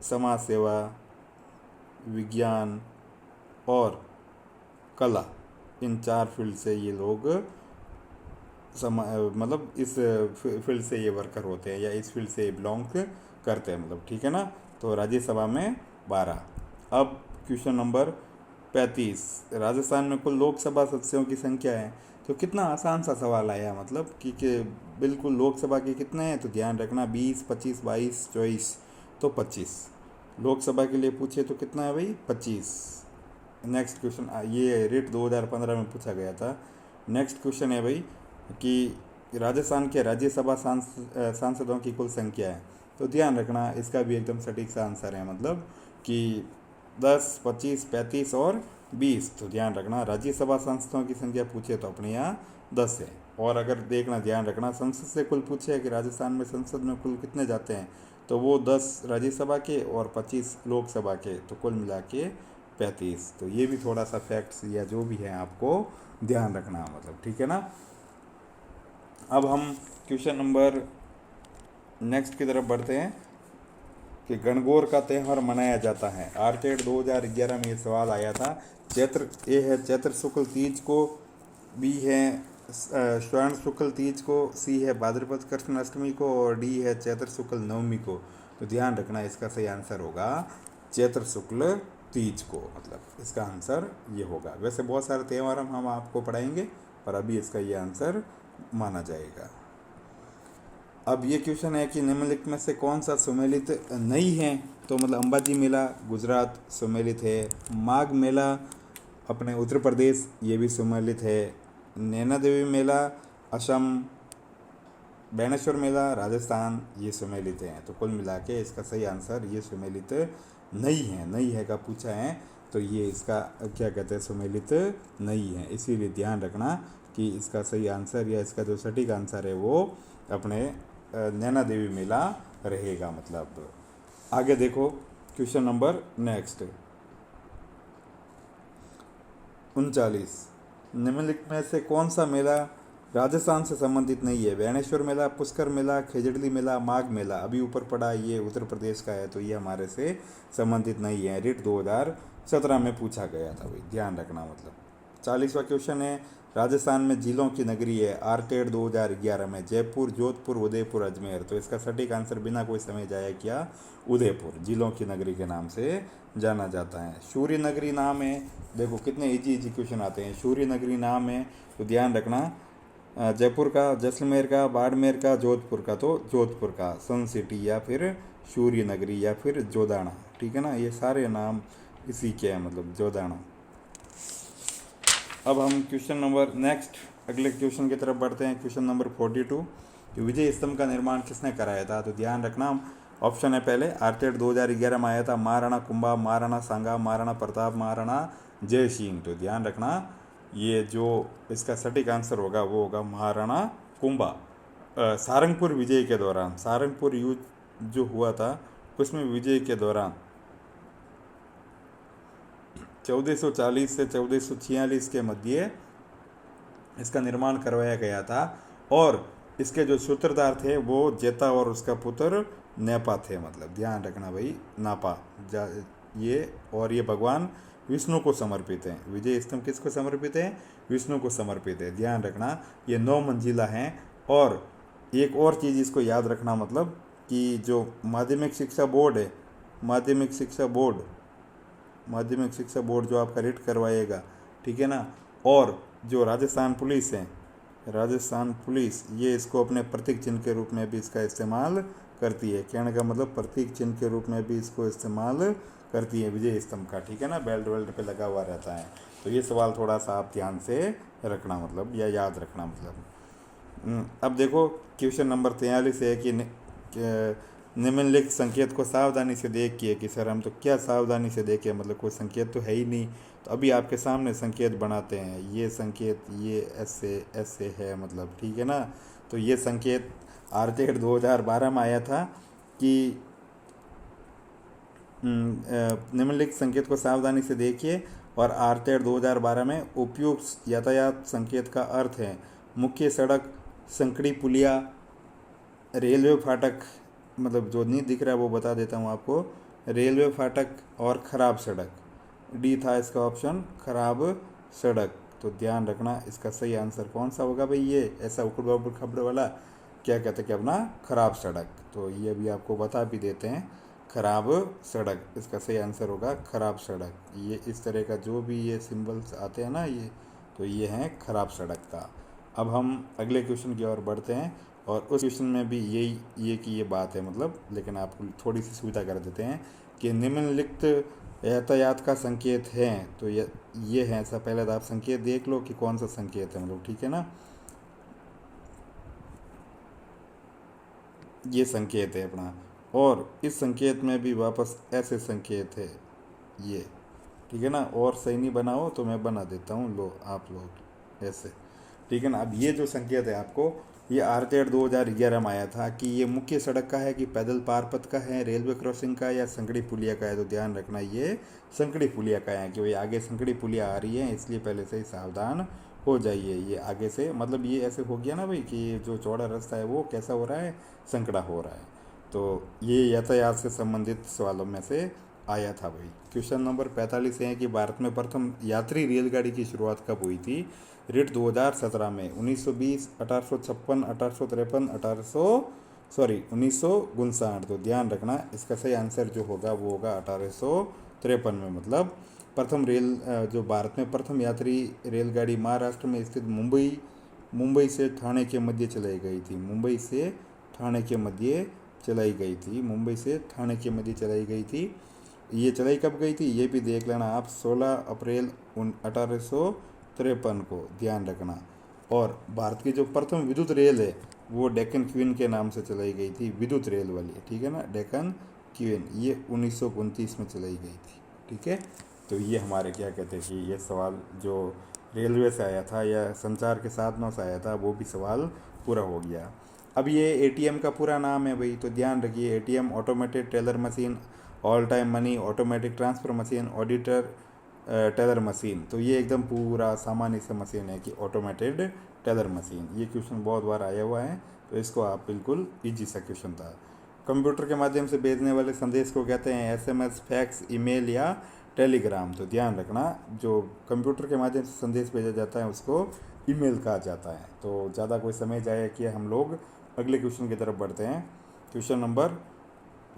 समाज सेवा, विज्ञान और कला, इन 4 फील्ड से ये लोग मतलब इस फील्ड से ये वर्कर होते हैं या इस फील्ड से ये बिलोंग करते हैं मतलब, ठीक है ना। तो राज्यसभा में 12। अब क्वेश्चन नंबर 35, राजस्थान में कुल लोकसभा सदस्यों की संख्या है। तो कितना आसान सा सवाल आया मतलब कि बिल्कुल लोकसभा के कितने हैं। तो ध्यान रखना 20, 25, 22, 24, तो 25 लोकसभा के लिए पूछे तो कितना है भाई 25। नेक्स्ट क्वेश्चन, ये रिट 2015 में पूछा गया था। नेक्स्ट क्वेश्चन है भाई कि राजस्थान के राज्यसभा सांसदों की कुल संख्या है। तो ध्यान रखना इसका भी एकदम सटीक सा आंसर है मतलब कि 10, 25, 35 और 20। तो ध्यान रखना राज्यसभा सांसदों की संख्या पूछे तो अपने यहाँ 10 है। और अगर देखना ध्यान रखना संसद से कुल पूछे कि राजस्थान में संसद में कुल कितने जाते हैं, तो वो 10 राज्यसभा के और 25 लोकसभा के, तो कुल मिला के 35। तो ये भी थोड़ा सा फैक्ट्स या जो भी है आपको ध्यान रखना मतलब, ठीक है ना। अब हम क्वेश्चन नंबर नेक्स्ट की तरफ बढ़ते हैं कि गणगौर का त्यौहार मनाया जाता है। आरटेड 2011 में ये सवाल आया था। चैत्र, ए है चैत्र शुक्ल तीज को, बी है स्वर्ण शुक्ल तीज को, सी है भाद्रपद कृष्ण अष्टमी को और डी है चैत्र शुक्ल नवमी को। तो ध्यान रखना इसका सही आंसर होगा चैत्र शुक्ल तीज को, मतलब इसका आंसर ये होगा। वैसे बहुत सारे त्यौहार हम आपको पढ़ाएंगे पर अभी इसका ये आंसर माना जाएगा। अब ये क्वेश्चन है कि निम्नलिखित में से कौन सा सुमेलित नहीं है। तो मतलब अंबाजी मेला गुजरात सुमेलित है, माघ मेला अपने उत्तर प्रदेश ये भी सुमेलित है, नैना देवी मेला असम, बेणेश्वर मेला राजस्थान ये सुमेलित हैं। तो कुल मिला के इसका सही आंसर ये सुमेलित नहीं है। नहीं है का पूछा है तो ये इसका क्या कहते हैं सुमेलित नहीं है। इसीलिए ध्यान रखना कि इसका सही आंसर या इसका जो सटीक आंसर है वो अपने नैना देवी मेला रहेगा मतलब। आगे देखो क्वेश्चन नंबर नेक्स्ट 39, निम्नलिखित में से कौन सा मेला राजस्थान से संबंधित नहीं है। बेणेश्वर मेला, पुष्कर मेला, खेजड़ली मेला, माघ मेला। अभी ऊपर पड़ा ये उत्तर प्रदेश का है तो ये हमारे से संबंधित नहीं है। रिट 17 में पूछा गया था भाई, ध्यान रखना। मतलब 40वां क्वेश्चन है, राजस्थान में जिलों की नगरी है आर्टेड 2011 में जयपुर, जोधपुर, उदयपुर, अजमेर। तो इसका सटीक आंसर बिना कोई समय जाया किया उदयपुर जिलों की नगरी के नाम से जाना जाता है। सूर्य नगरी नाम है, देखो कितने इजी इजी क्वेश्चन आते हैं। सूर्य नगरी नाम है तो ध्यान रखना, जयपुर का, जैसलमेर का, बाड़मेर का, जोधपुर का। तो जोधपुर का सन सिटी या फिर सूर्य नगरी या फिर जोदाना, ठीक है ना, ये सारे नाम इसी के हैं, मतलब जोदाना। अब हम क्वेश्चन नंबर नेक्स्ट अगले क्वेश्चन की तरफ बढ़ते हैं। क्वेश्चन नंबर 42, कि विजय स्तंभ का निर्माण किसने कराया था? तो ध्यान रखना, ऑप्शन है पहले आर्टेड 2011 में आया था, महाराणा कुंभा, महाराणा सांगा, महाराणा प्रताप, महाराणा जय सिंह। तो ध्यान रखना, ये जो इसका सटीक आंसर होगा वो होगा महाराणा कुंभा। सारंगपुर विजय के दौरान, सारंगपुर युद्ध जो हुआ था उसमें विजय के दौरान 1440 से 1446 के मध्य इसका निर्माण करवाया गया था। और इसके जो सूत्रधार थे वो जेता और उसका पुत्र नेपा थे। मतलब ध्यान रखना भाई, नापा ये, और ये भगवान विष्णु को समर्पित है। विजय स्तंभ किसको समर्पित है? विष्णु को समर्पित है। ध्यान रखना, ये 9 मंजिला हैं। और एक और चीज़ इसको याद रखना, मतलब कि जो माध्यमिक शिक्षा बोर्ड है, माध्यमिक शिक्षा बोर्ड जो आपका रेट करवाएगा, ठीक है ना, और जो राजस्थान पुलिस है, राजस्थान पुलिस, ये इसको अपने प्रतीक चिन्ह के रूप में भी इसका इस्तेमाल करती है। कहने का मतलब प्रतीक चिन्ह के रूप में भी इसको इस्तेमाल करती है विजय स्तंभ का, ठीक है ना, बेल्ट वेल्ट पे लगा हुआ रहता है। तो ये सवाल थोड़ा सा आप ध्यान से रखना, मतलब या याद रखना। मतलब अब देखो क्वेश्चन नंबर 43 है कि निम्नलिखित संकेत को सावधानी से देखिए। कि सर हम तो क्या सावधानी से देखें, मतलब कोई संकेत तो है ही नहीं। तो अभी आपके सामने संकेत बनाते हैं, ये संकेत ये ऐसे ऐसे है, मतलब ठीक है ना। तो ये संकेत आर्टेड 2012 में आया था कि निम्नलिखित संकेत को सावधानी से देखिए। और आर्टेड 2012 में उपयुक्त यातायात संकेत का अर्थ है मुख्य सड़क, संकड़ी पुलिया, रेलवे फाटक, मतलब जो नहीं दिख रहा है वो बता देता हूँ आपको, रेलवे फाटक और ख़राब सड़क। डी था इसका ऑप्शन, ख़राब सड़क। तो ध्यान रखना, इसका सही आंसर कौन सा होगा भाई? ये ऐसा उकड़ बबड़ खबड़ वाला क्या कहते हैं कि अपना ख़राब सड़क। तो ये भी आपको बता भी देते हैं, ख़राब सड़क इसका सही आंसर होगा, ख़राब सड़क। ये इस तरह का जो भी ये सिंबल्स आते हैं ना, ये तो ये हैं ख़राब सड़क का। अब हम अगले क्वेश्चन की ओर बढ़ते हैं। और उस क्वेश्चन में भी यही कि ये बात है, मतलब लेकिन आपको थोड़ी सी सुविधा कर देते हैं कि निम्नलिखित यातायात का संकेत है। तो ये है, ऐसा पहले तो आप संकेत देख लो कि कौन सा संकेत है, मतलब ठीक है ना। ये संकेत है अपना, और इस संकेत में भी वापस ऐसे संकेत है ये, ठीक है ना। और सही नहीं बनाओ तो मैं बना देता हूँ, लो आप लोग ऐसे, ठीक है ना। अब ये जो संकेत है आपको, ये आर्टेड 2011 में आया था कि ये मुख्य सड़क का है कि पैदल पार पथ का है, रेलवे क्रॉसिंग का या संकड़ी पुलिया का है। तो ध्यान रखना, ये संकड़ी पुलिया का है कि भाई आगे संकड़ी पुलिया आ रही है, इसलिए पहले से ही सावधान हो जाइए। ये आगे से, मतलब ये ऐसे हो गया ना भाई कि जो चौड़ा रास्ता है वो कैसा हो रहा है, संकड़ा हो रहा है। तो ये यातायात से संबंधित सवालों में से आया था भाई। क्वेश्चन नंबर 45 है कि भारत में प्रथम यात्री रेलगाड़ी की शुरुआत कब हुई थी? रेट 2017 में, 1920, 1856, 1853, 1959। तो ध्यान रखना, इसका सही आंसर जो होगा वो होगा 1853 में। मतलब प्रथम जो भारत में प्रथम यात्री रेलगाड़ी महाराष्ट्र में स्थित मुंबई से ठाणे के मध्य चलाई गई थी। मुंबई से ठाणे के मध्य चलाई गई थी। ये चलाई कब गई थी ये भी देख लेना आप, 16 अप्रैल 1853 को, ध्यान रखना। और भारत की जो प्रथम विद्युत रेल है वो डेक्कन क्वीन के नाम से चलाई गई थी, विद्युत रेल वाली, ठीक है ना, डेक्कन क्वीन। ये 1929 में चलाई गई थी, ठीक है। तो ये हमारे क्या कहते हैं कि ये सवाल जो रेलवे से आया था या संचार के साधनों से आया था वो भी सवाल पूरा हो गया। अब ये एटीएम का पूरा नाम है भाई, तो ध्यान रखिए, ATM automated teller machine, all time money, automatic transfer machine, auditor teller machine. तो ये एकदम पूरा सामान्य सा मशीन है कि ऑटोमेटेड टेलर मशीन। ये क्वेश्चन बहुत बार आया हुआ है, तो इसको आप बिल्कुल ईजी सा क्वेश्चन था। कंप्यूटर के माध्यम से भेजने वाले संदेश को कहते हैं एसएमएस, फैक्स, ईमेल या टेलीग्राम। तो ध्यान रखना, जो कंप्यूटर के माध्यम से संदेश भेजा जाता है उसको ईमेल कहा जाता है। तो ज़्यादा कोई समय जाए कि हम लोग अगले क्वेश्चन की तरफ बढ़ते हैं। क्वेश्चन नंबर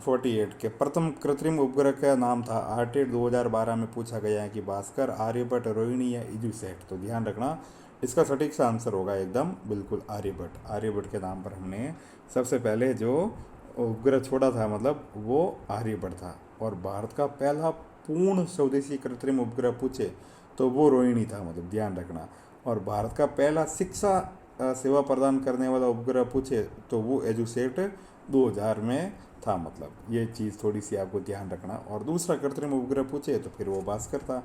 48 के प्रथम कृत्रिम उपग्रह का नाम था आर्टेड 2012 में पूछा गया है कि भास्कर, आर्यभट्ट, रोहिणी या इजूसैट। तो ध्यान रखना, इसका सटीक सा आंसर होगा एकदम बिल्कुल आर्यभट्ट। आर्यभट्ट के नाम पर हमने सबसे पहले जो उपग्रह छोड़ा था मतलब वो आर्यभट्ट था। और भारत का पहला पूर्ण स्वदेशी कृत्रिम उपग्रह पूछे तो वो रोहिणी था, मतलब ध्यान रखना। और भारत का पहला शिक्षा सेवा प्रदान करने वाला उपग्रह पूछे तो वो एजुसेट 2000 में था, मतलब ये चीज़ थोड़ी सी आपको ध्यान रखना। और दूसरा कृत्रिम उपग्रह पूछे तो फिर वो भास्कर था।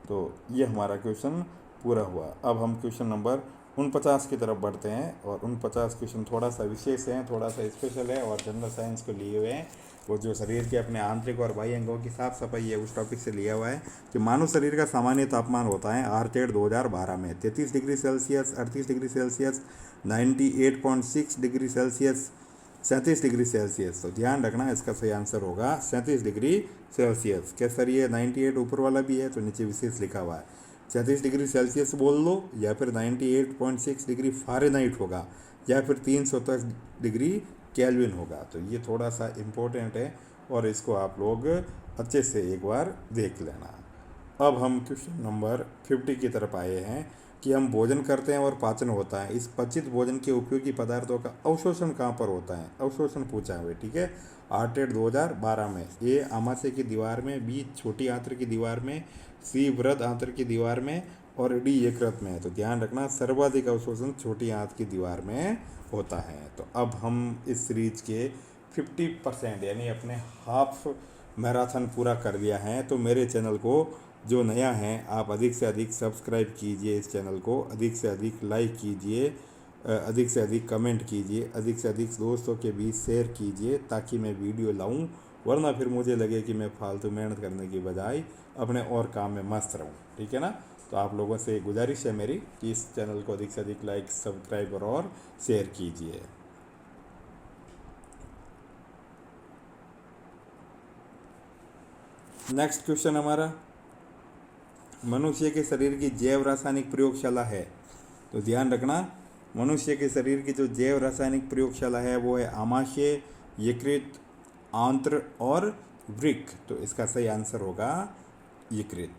तो ये हमारा क्वेश्चन पूरा हुआ। अब हम क्वेश्चन नंबर 49 की तरफ बढ़ते हैं। और 49 क्वेश्चन थोड़ा सा विशेष है, थोड़ा सा स्पेशल है और जनरल साइंस को लिए हुए हैं। वो जो शरीर के अपने आंतरिक और बाह्य अंगों की साफ सफाई है उस टॉपिक से लिया हुआ है कि मानव शरीर का सामान्य तापमान होता है आर्टेड 2012 में 33 degree Celsius, 38 degree Celsius, 98.6 degree Celsius, 37 degree Celsius. तो ध्यान रखना, इसका सही आंसर होगा 37 डिग्री सेल्सियस। क्या सर ये 98 ऊपर वाला भी है? तो नीचे विशेष लिखा हुआ है 37 डिग्री सेल्सियस बोल लो, या फिर 98.6 डिग्री फ़ारेनहाइट होगा, या फिर 310 डिग्री केल्विन होगा। तो ये थोड़ा सा इम्पोर्टेंट है और इसको आप लोग अच्छे से एक बार देख लेना। अब हम क्वेश्चन नंबर 50 की तरफ आए हैं कि हम भोजन करते हैं और पाचन होता है। इस पचित भोजन के उपयोगी पदार्थों का अवशोषण कहाँ पर होता है? अवशोषण पूछा हुआ है, ठीक है। आर्टेड 2012 में ए आमाशय की दीवार में, बी छोटी आंत्र की दीवार में, सी वृहद आंत्र की दीवार में और डी यकृत में। तो ध्यान रखना, सर्वाधिक अवशोषण छोटी आंत की दीवार में होता है। तो अब हम इस सीरीज के 50% यानी अपने हाफ मैराथन पूरा कर लिया है। तो मेरे चैनल को जो नया है आप अधिक से अधिक सब्सक्राइब कीजिए, इस चैनल को अधिक से अधिक लाइक कीजिए, अधिक से अधिक कमेंट कीजिए, अधिक से अधिक दोस्तों के बीच शेयर कीजिए ताकि मैं वीडियो लाऊं, वरना फिर मुझे लगे कि मैं फालतू मेहनत करने की बजाय अपने और काम में मस्त रहूं, ठीक है ना। तो आप लोगों से गुजारिश है मेरी कि इस चैनल को अधिक से अधिक लाइक, सब्सक्राइब और शेयर कीजिए। नेक्स्ट क्वेश्चन हमारा मनुष्य के शरीर की जैव रासायनिक प्रयोगशाला है। तो ध्यान रखना, मनुष्य के शरीर की जो जैव रासायनिक प्रयोगशाला है वो है आमाशय, यकृत, आंत्र और वृक्क। तो इसका सही आंसर होगा यकृत,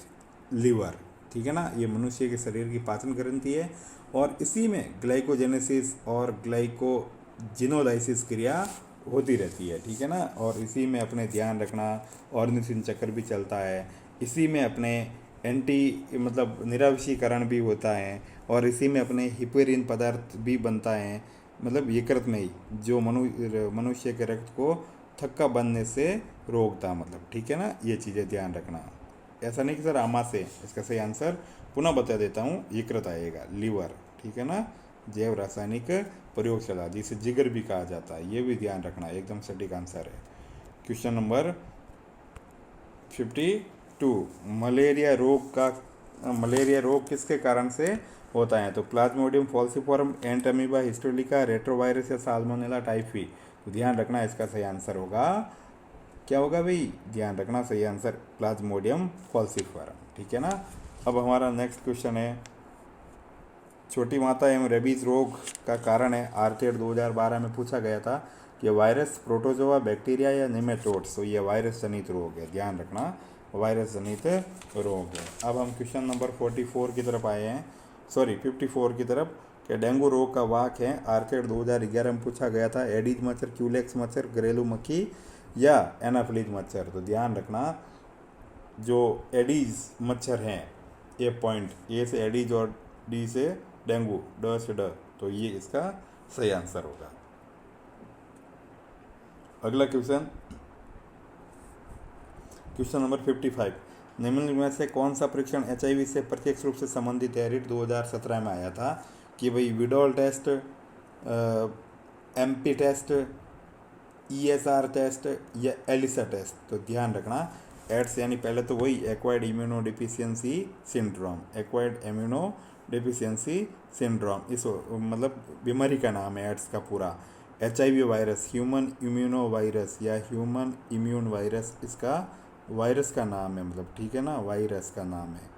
लिवर, ठीक है ना। ये मनुष्य के शरीर की पाचन ग्रंथि है और इसी में ग्लाइकोजेनेसिस और ग्लाइकोजिनोलाइसिस क्रिया होती रहती है, ठीक है ना। और इसी में अपने ध्यान रखना ऑर्निथिन चक्र भी चलता है, इसी में अपने मतलब निरावशीकरण भी होता है और इसी में अपने हिपेरिन पदार्थ भी बनता है, मतलब यकृत में ही, जो मनुष्य के रक्त को थक्का बनने से रोकता, मतलब ठीक है ना। ये चीज़ें ध्यान रखना। ऐसा नहीं कि सर आमाशय, इसका सही आंसर पुनः बता देता हूँ, यकृत आएगा, लिवर, ठीक है ना। जैव रासायनिक प्रयोगशाला जिसे जिगर भी कहा जाता है, ये भी ध्यान रखना, एकदम सटीक आंसर है। क्वेश्चन नंबर 52 मलेरिया रोग किसके कारण से होता है? तो प्लाज्मोडियम फॉल्सिफॉर्म, एंटमीबा, हिस्टोलिका, रेट्रोवायरस या साल्मोनेला टाइफी। तो ध्यान रखना, इसका सही आंसर होगा, क्या होगा भाई? ध्यान रखना, सही आंसर प्लाज्मोडियम फॉल्सिफॉर्म, ठीक है ना। अब हमारा नेक्स्ट क्वेश्चन है छोटी माता एवं रेबीज रोग का कारण है आर्टेड 2012 में पूछा गया था कि वायरस, प्रोटोजोआ, बैक्टीरिया या नेमेटोड्स। तो ये वायरस जनित रोग है, ध्यान रखना, वायरस जनित रोग है। अब हम क्वेश्चन नंबर 44 की तरफ आए हैं, 54 की तरफ कि डेंगू रोग का वाहक है आर्टेड 2011 में पूछा गया था एडीज मच्छर, क्यूलेक्स मच्छर, घरेलू मक्खी या एनाफिलीज मच्छर। तो ध्यान रखना, जो एडीज मच्छर हैं, ए पॉइंट, ए से एडीज और डी से डेंगू, ड से ड, तो ये इसका सही आंसर होगा। अगला क्वेश्चन नंबर 55 निम्नलिखित में से कौन सा परीक्षण HIV से प्रत्यक्ष रूप से संबंधित है? रिट 2017 में आया था कि भाई Widal test, MP test, ESR test या एलिसा टेस्ट। तो ध्यान रखना, एड्स यानी पहले तो वही acquired immunodeficiency syndrome, acquired immunodeficiency syndrome, इस मतलब बीमारी का नाम है एड्स का पूरा। HIV virus, human immuno virus या ह्यूमन इम्यून वायरस इसका वायरस का नाम है, मतलब ठीक है ना, वायरस का नाम है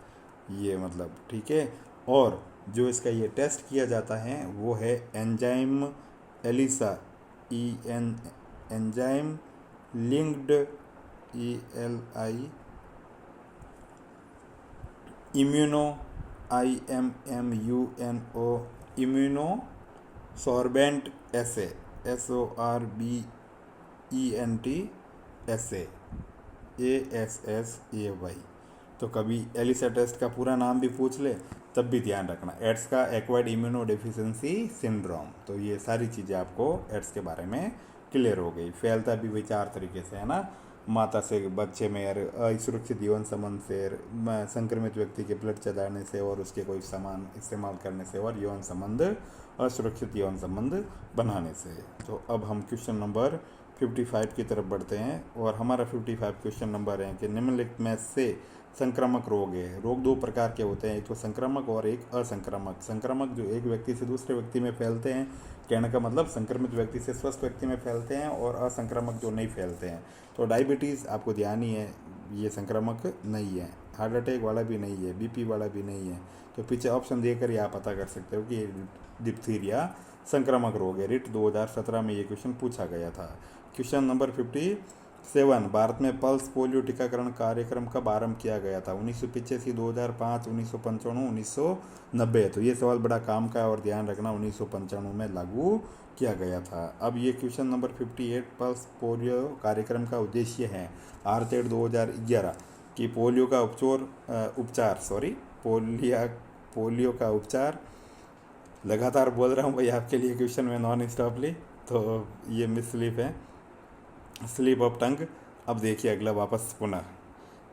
ये, मतलब ठीक है। और जो इसका ये टेस्ट किया जाता है वो है enzyme ELISA, EN, enzyme linked, ELI, immuno, IMMUNO, immunosorbent assay, SORBENT, ASSAY। तो कभी एलिसा टेस्ट का पूरा नाम भी पूछ ले तब भी ध्यान रखना, एड्स का एक्वायर्ड इम्यूनो डेफिशिएंसी सिंड्रोम। तो ये सारी चीज़ें आपको एड्स के बारे में क्लियर हो गई। फैलता भी वही 4 तरीके से है ना, माता से बच्चे में, असुरक्षित यौन संबंध से, संक्रमित व्यक्ति के ब्लड चढ़ाने से और उसके कोई सामान इस्तेमाल करने से, और यौन संबंध, असुरक्षित यौन संबंध बनाने से। तो अब हम क्वेश्चन नंबर 55 की तरफ बढ़ते हैं, और हमारा 55 क्वेश्चन नंबर है कि निम्नलिखित में से संक्रामक रोग है। रोग 2 प्रकार के होते हैं, एक तो संक्रामक और एक असंक्रामक। संक्रामक जो एक व्यक्ति से दूसरे व्यक्ति में फैलते हैं, कहने का मतलब संक्रमित व्यक्ति से स्वस्थ व्यक्ति में फैलते हैं, और असंक्रामक जो नहीं फैलते हैं। तो डायबिटीज़ आपको ध्यान ही है, ये संक्रामक नहीं है। हार्ट अटैक वाला भी नहीं है, BP वाला भी नहीं है। तो पीछे ऑप्शन देकर ही आप पता कर सकते हो कि ये डिप्थीरिया संक्रामक रोग है। रिट 2017 में ये क्वेश्चन पूछा गया था। क्वेश्चन नंबर 57, भारत में पल्स पोलियो टीकाकरण कार्यक्रम कब आरंभ किया गया था? 1985, 2005, 1995, 1990। तो ये सवाल बड़ा काम का है और ध्यान रखना, 1995 में लागू किया गया था। अब ये क्वेश्चन नंबर 58, पल्स पोलियो कार्यक्रम का उद्देश्य है आरटेड 2011 कि पोलियो का पोलियो का उपचार। लगातार बोल रहा हूँ भाई आपके लिए क्वेश्चन में नॉन स्टॉपली, तो ये मिस स्लीप है, स्लीप ऑफ टंग। अब देखिए अगला वापस पुनः,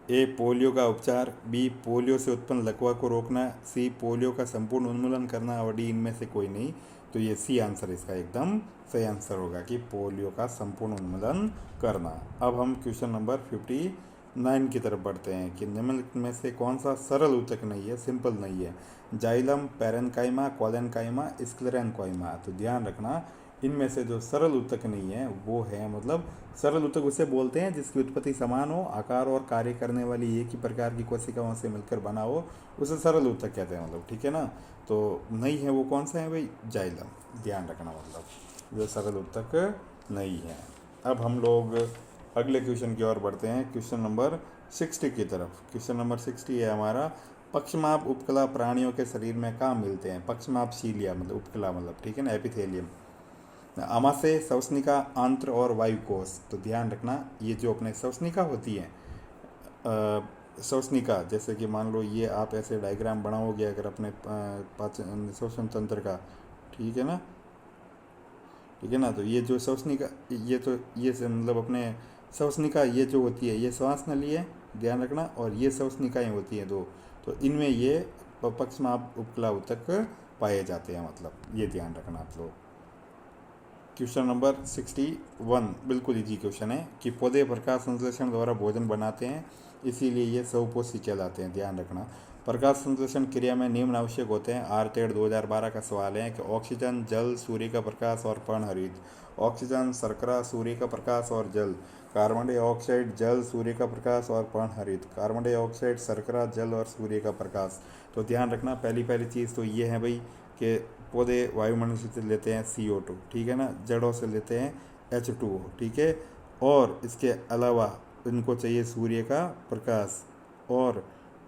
A, पोलियो का उपचार, B, पोलियो से उत्पन्न लकवा को रोकना, C, पोलियो का संपूर्ण उन्मूलन करना, और D, इनमें से कोई नहीं। तो ये C आंसर इसका एकदम सही आंसर होगा कि पोलियो का संपूर्ण उन्मूलन करना। अब हम क्वेश्चन नंबर 59 की तरफ बढ़ते हैं कि निम्नलिखित में से कौन सा सरल ऊतक नहीं है, सिंपल नहीं है? Xylem, parenchyma, collenchyma, sclerenchyma. तो ध्यान रखना, इनमें से जो सरल ऊतक नहीं है वो है, मतलब सरल ऊतक उसे बोलते हैं जिसकी उत्पत्ति समान हो, आकार और कार्य करने वाली एक ही प्रकार की कोशिकाओं से मिलकर बना हो, उसे सरल ऊतक कहते हैं, मतलब ठीक है ना। तो नहीं है वो कौन सा है भाई? जाइलम। ध्यान रखना, मतलब जो सरल ऊतक नहीं है। अब हम लोग अगले क्वेश्चन की ओर बढ़ते हैं, क्वेश्चन नंबर 60 की तरफ। क्वेश्चन नंबर 60 है हमारा, पक्षमाप उपकला प्राणियों के शरीर में कहाँ मिलते हैं? पक्षमाप सीलिया, मतलब उपकला, मतलब ठीक है ना, एपिथेलियम। आमाशय, श्वसनिका, आंत्र और वायुकोश। तो ध्यान रखना, ये जो अपने श्वसनिका होती है, श्वसनिका, जैसे कि मान लो ये आप ऐसे डायग्राम बनाओगे अगर अपने पाचन श्वसन तंत्र का, ठीक है ना, ठीक है ना। तो ये जो श्वसनिका, ये तो ये से मतलब अपने श्वसनिका ये जो होती है ये श्वास नली है, ध्यान रखना, और ये श्वसनिकाएँ होती हैं 2। तो इनमें ये पक्षमाप उपकला ऊतक पाए जाते हैं, मतलब ये ध्यान रखना आप लोग। क्वेश्चन नंबर 61 बिल्कुल इजी क्वेश्चन है कि पौधे प्रकाश संश्लेषण द्वारा भोजन बनाते हैं, इसीलिए ये बहुपोषी कहलाते हैं। ध्यान रखना, प्रकाश संश्लेषण क्रिया में निम्न आवश्यक होते हैं। आरटेड 2012 का सवाल है कि ऑक्सीजन, जल, सूर्य का प्रकाश और पर्णहरित। ऑक्सीजन, शर्करा, सूर्य का प्रकाश और जल। कार्बन डाइऑक्साइड, जल, सूर्य का प्रकाश और पर्णहरित। कार्बन डाइऑक्साइड, शर्करा, जल और सूर्य का प्रकाश। तो ध्यान रखना, पहली चीज़ तो ये है भाई कि पौधे वायुमंडल से लेते हैं CO2, ठीक है ना, जड़ों से लेते हैं H2O, ठीक है, और इसके अलावा इनको चाहिए सूर्य का प्रकाश, और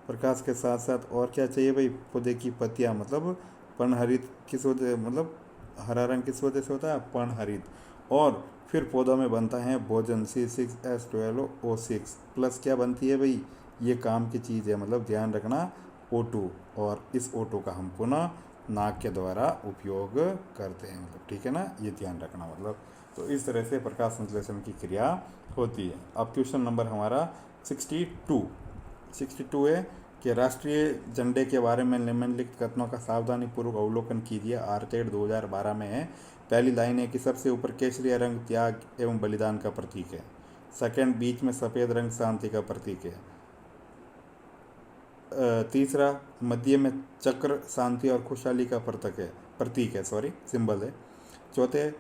प्रकाश के साथ साथ और क्या चाहिए भाई? पौधे की पत्तियाँ, मतलब पर्णहरित किस वजह, मतलब हरा रंग किस वजह से होता है? पर्णहरित। और फिर पौधों में बनता है भोजन, C6H12O6 प्लस क्या बनती है भाई? ये काम की चीज़ है, मतलब ध्यान रखना, O2, और इस O2 का हम पुनः नाक के द्वारा उपयोग करते हैं, मतलब ठीक है ना, ये ध्यान रखना, मतलब तो इस तरह से प्रकाश संश्लेषण की क्रिया होती है। अब क्वेश्चन नंबर हमारा 62 है कि राष्ट्रीय झंडे के बारे में निम्नलिखित कथनों का सावधानी पूर्वक अवलोकन कीजिए। आरटेड 2012 में है। पहली लाइन है कि सबसे ऊपर केसरिया रंग त्याग एवं बलिदान का प्रतीक है। सेकंड, बीच में सफ़ेद रंग शांति का प्रतीक है। तीसरा, मध्य में चक्र शांति और खुशहाली का प्रतीक है, सिंबल है। चौथे,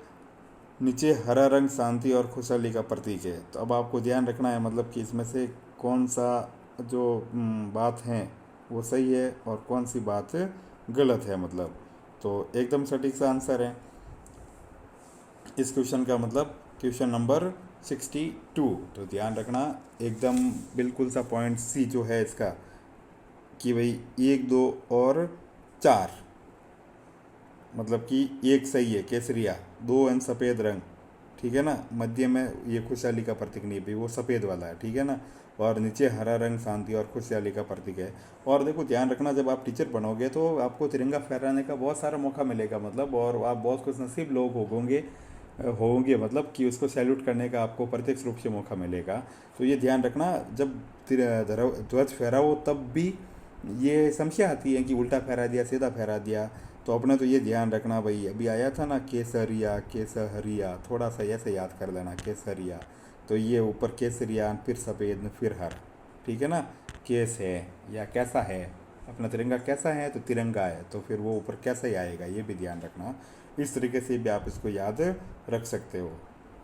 नीचे हरा रंग शांति और खुशहाली का प्रतीक है। तो अब आपको ध्यान रखना है, मतलब कि इसमें से कौन सा जो बात है वो सही है और कौन सी बात गलत है मतलब। तो एकदम सटीक सा आंसर है इस क्वेश्चन का, मतलब क्वेश्चन नंबर 62। तो ध्यान रखना एकदम बिल्कुल सा पॉइंट सी जो है इसका, कि भाई 1 2 और 4, मतलब कि एक सही है केसरिया, 2 एंड सफ़ेद रंग, ठीक है ना। मध्य में ये खुशहाली का प्रतीक नहीं है भाई, वो सफ़ेद वाला है, ठीक है ना। और नीचे हरा रंग शांति और खुशहाली का प्रतीक है। और देखो ध्यान रखना, जब आप टीचर बनोगे तो आपको तिरंगा फहराने का बहुत सारा मौका मिलेगा मतलब, और आप बहुत खुश नसीब लोग होंगे मतलब कि उसको सैल्यूट करने का आपको प्रत्यक्ष रूप से मौका मिलेगा। तो ये ध्यान रखना, जब ध्वज फहराओ तब भी ये समस्या आती है कि उल्टा फहरा दिया सीधा फहरा दिया। तो अपने तो ये ध्यान रखना भाई, अभी आया था ना केसरिया केसरिया, थोड़ा सा ऐसे याद कर लेना केसरिया। तो ये ऊपर केसरिया, फिर सफ़ेद, फिर हर, ठीक है ना। केस है या कैसा है, अपना तिरंगा कैसा है तो तिरंगा है, तो फिर वो ऊपर कैसा ही आएगा, ये भी ध्यान रखना। इस तरीके से भी आप इसको याद रख सकते हो,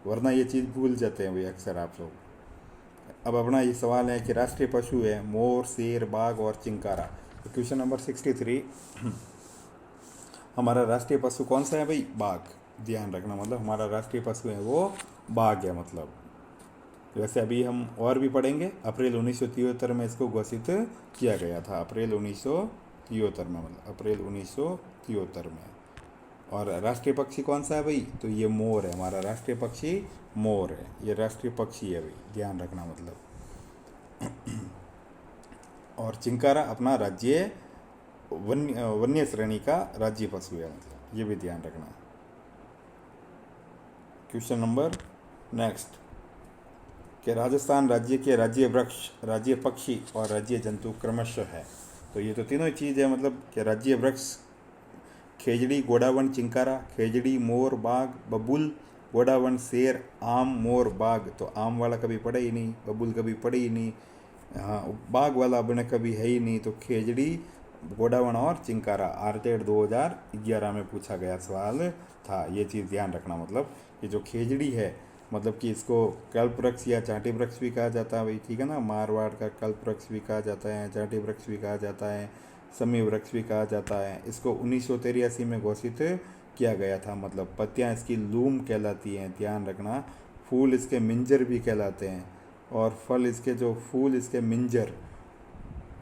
वरना ये चीज़ भूल जाते हैं भाई अक्सर आप लोग। अब अपना ये सवाल है कि राष्ट्रीय पशु है मोर, शेर, बाघ और चिंकारा। तो क्वेश्चन नंबर 63, हमारा राष्ट्रीय पशु कौन सा है भाई, बाघ। ध्यान रखना, मतलब हमारा राष्ट्रीय पशु है वो बाघ है मतलब। वैसे अभी हम और भी पढ़ेंगे, अप्रैल 1973 में इसको घोषित किया गया था, अप्रैल 1973 में, मतलब अप्रैल 1973 में। और राष्ट्रीय पक्षी कौन सा है भाई, तो ये मोर है, हमारा राष्ट्रीय पक्षी मोर है, ये राष्ट्रीय पक्षी है भाई, ध्यान रखना मतलब। और चिंकारा अपना राज्य वन्य श्रेणी का राज्य पशु है मतलब, ये भी ध्यान रखना। क्वेश्चन नंबर नेक्स्ट, कि राजस्थान राज्य के राज्य वृक्ष, राज्य पक्षी और राज्य जंतु क्रमशः है। तो ये तो तीनों चीज़ है मतलब, कि राज्य वृक्ष खेजड़ी, गोडावन, चिंकारा। खेजड़ी मोर, बाघ, बबुल, गोडावन शेर, आम, मोर, बाघ। तो आम वाला कभी पढ़े ही नहीं, बबुल कभी पढ़े ही नहीं, हाँ बाघ वाला अपने कभी है ही नहीं। तो खेजड़ी, गोडावन और चिंकारा आर्टेड 2011 में पूछा गया सवाल था, ये चीज़ ध्यान रखना मतलब। ये जो खेजड़ी है, मतलब कि इसको कल्प वृक्ष या चांटी वृक्ष भी कहा जाता है भाई, ठीक है ना। मारवाड़ का कल्प वृक्ष भी कहा जाता है, चांटी वृक्ष भी कहा जाता है, समी वृक्ष भी कहा जाता है। इसको 1983 में घोषित किया गया था, मतलब पत्तियां इसकी लूम कहलाती हैं, ध्यान रखना। फूल इसके मिंजर भी कहलाते हैं, और फल इसके जो फूल इसके मिंजर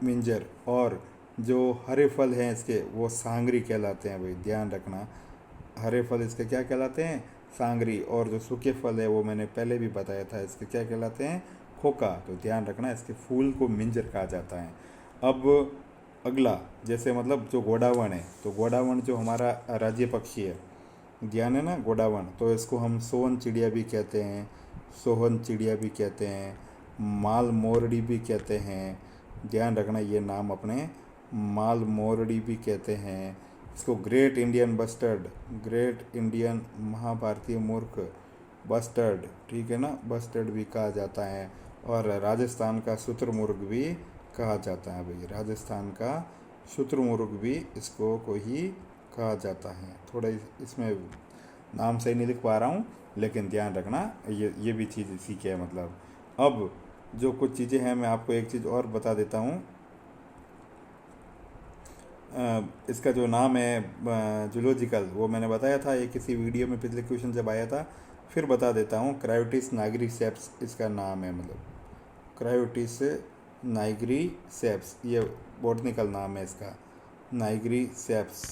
मिंजर और जो हरे फल हैं इसके वो सांगरी कहलाते हैं भाई, ध्यान रखना। हरे फल इसके क्या कहलाते हैं, सांगरी। और जो सूखे फल है वो मैंने पहले भी बताया था, इसके क्या कहलाते हैं, खोका। तो ध्यान रखना, इसके फूल को मिंजर कहा जाता है। अब अगला, जैसे मतलब जो गोडावन है, तो गोडावन जो हमारा राज्य पक्षी है, ध्यान है ना, गोडावन। तो इसको हम सोन चिड़िया भी कहते हैं, सोहन चिड़िया भी कहते हैं, माल मोरडी भी कहते हैं, ध्यान रखना ये नाम अपने, माल मोरडी भी कहते हैं। इसको great Indian bustard, great Indian महाभारतीय मूर्ख बस्टर्ड, ठीक है ना, बस्टर्ड भी कहा जाता है। और राजस्थान का शुतुरमुर्ग भी कहा जाता है भाई, राजस्थान का शुतुरमुर्ग भी इसको को ही कहा जाता है। थोड़ा इसमें नाम सही नहीं लिख पा रहा हूँ, लेकिन ध्यान रखना ये भी चीज़ इसी की है मतलब। अब जो कुछ चीज़ें हैं मैं आपको एक चीज़ और बता देता हूँ। इसका जो नाम है जूलॉजिकल, वो मैंने बताया था ये किसी वीडियो में, पिछले क्वेश्चन जब आया था, फिर बता देता हूँ। क्रायोटिस नाइग्रीसेप्स इसका नाम है, मतलब क्रायोटिस नाइग्रीसेप्स, ये बॉटनिकल नाम है इसका, नाइग्रीसेप्स।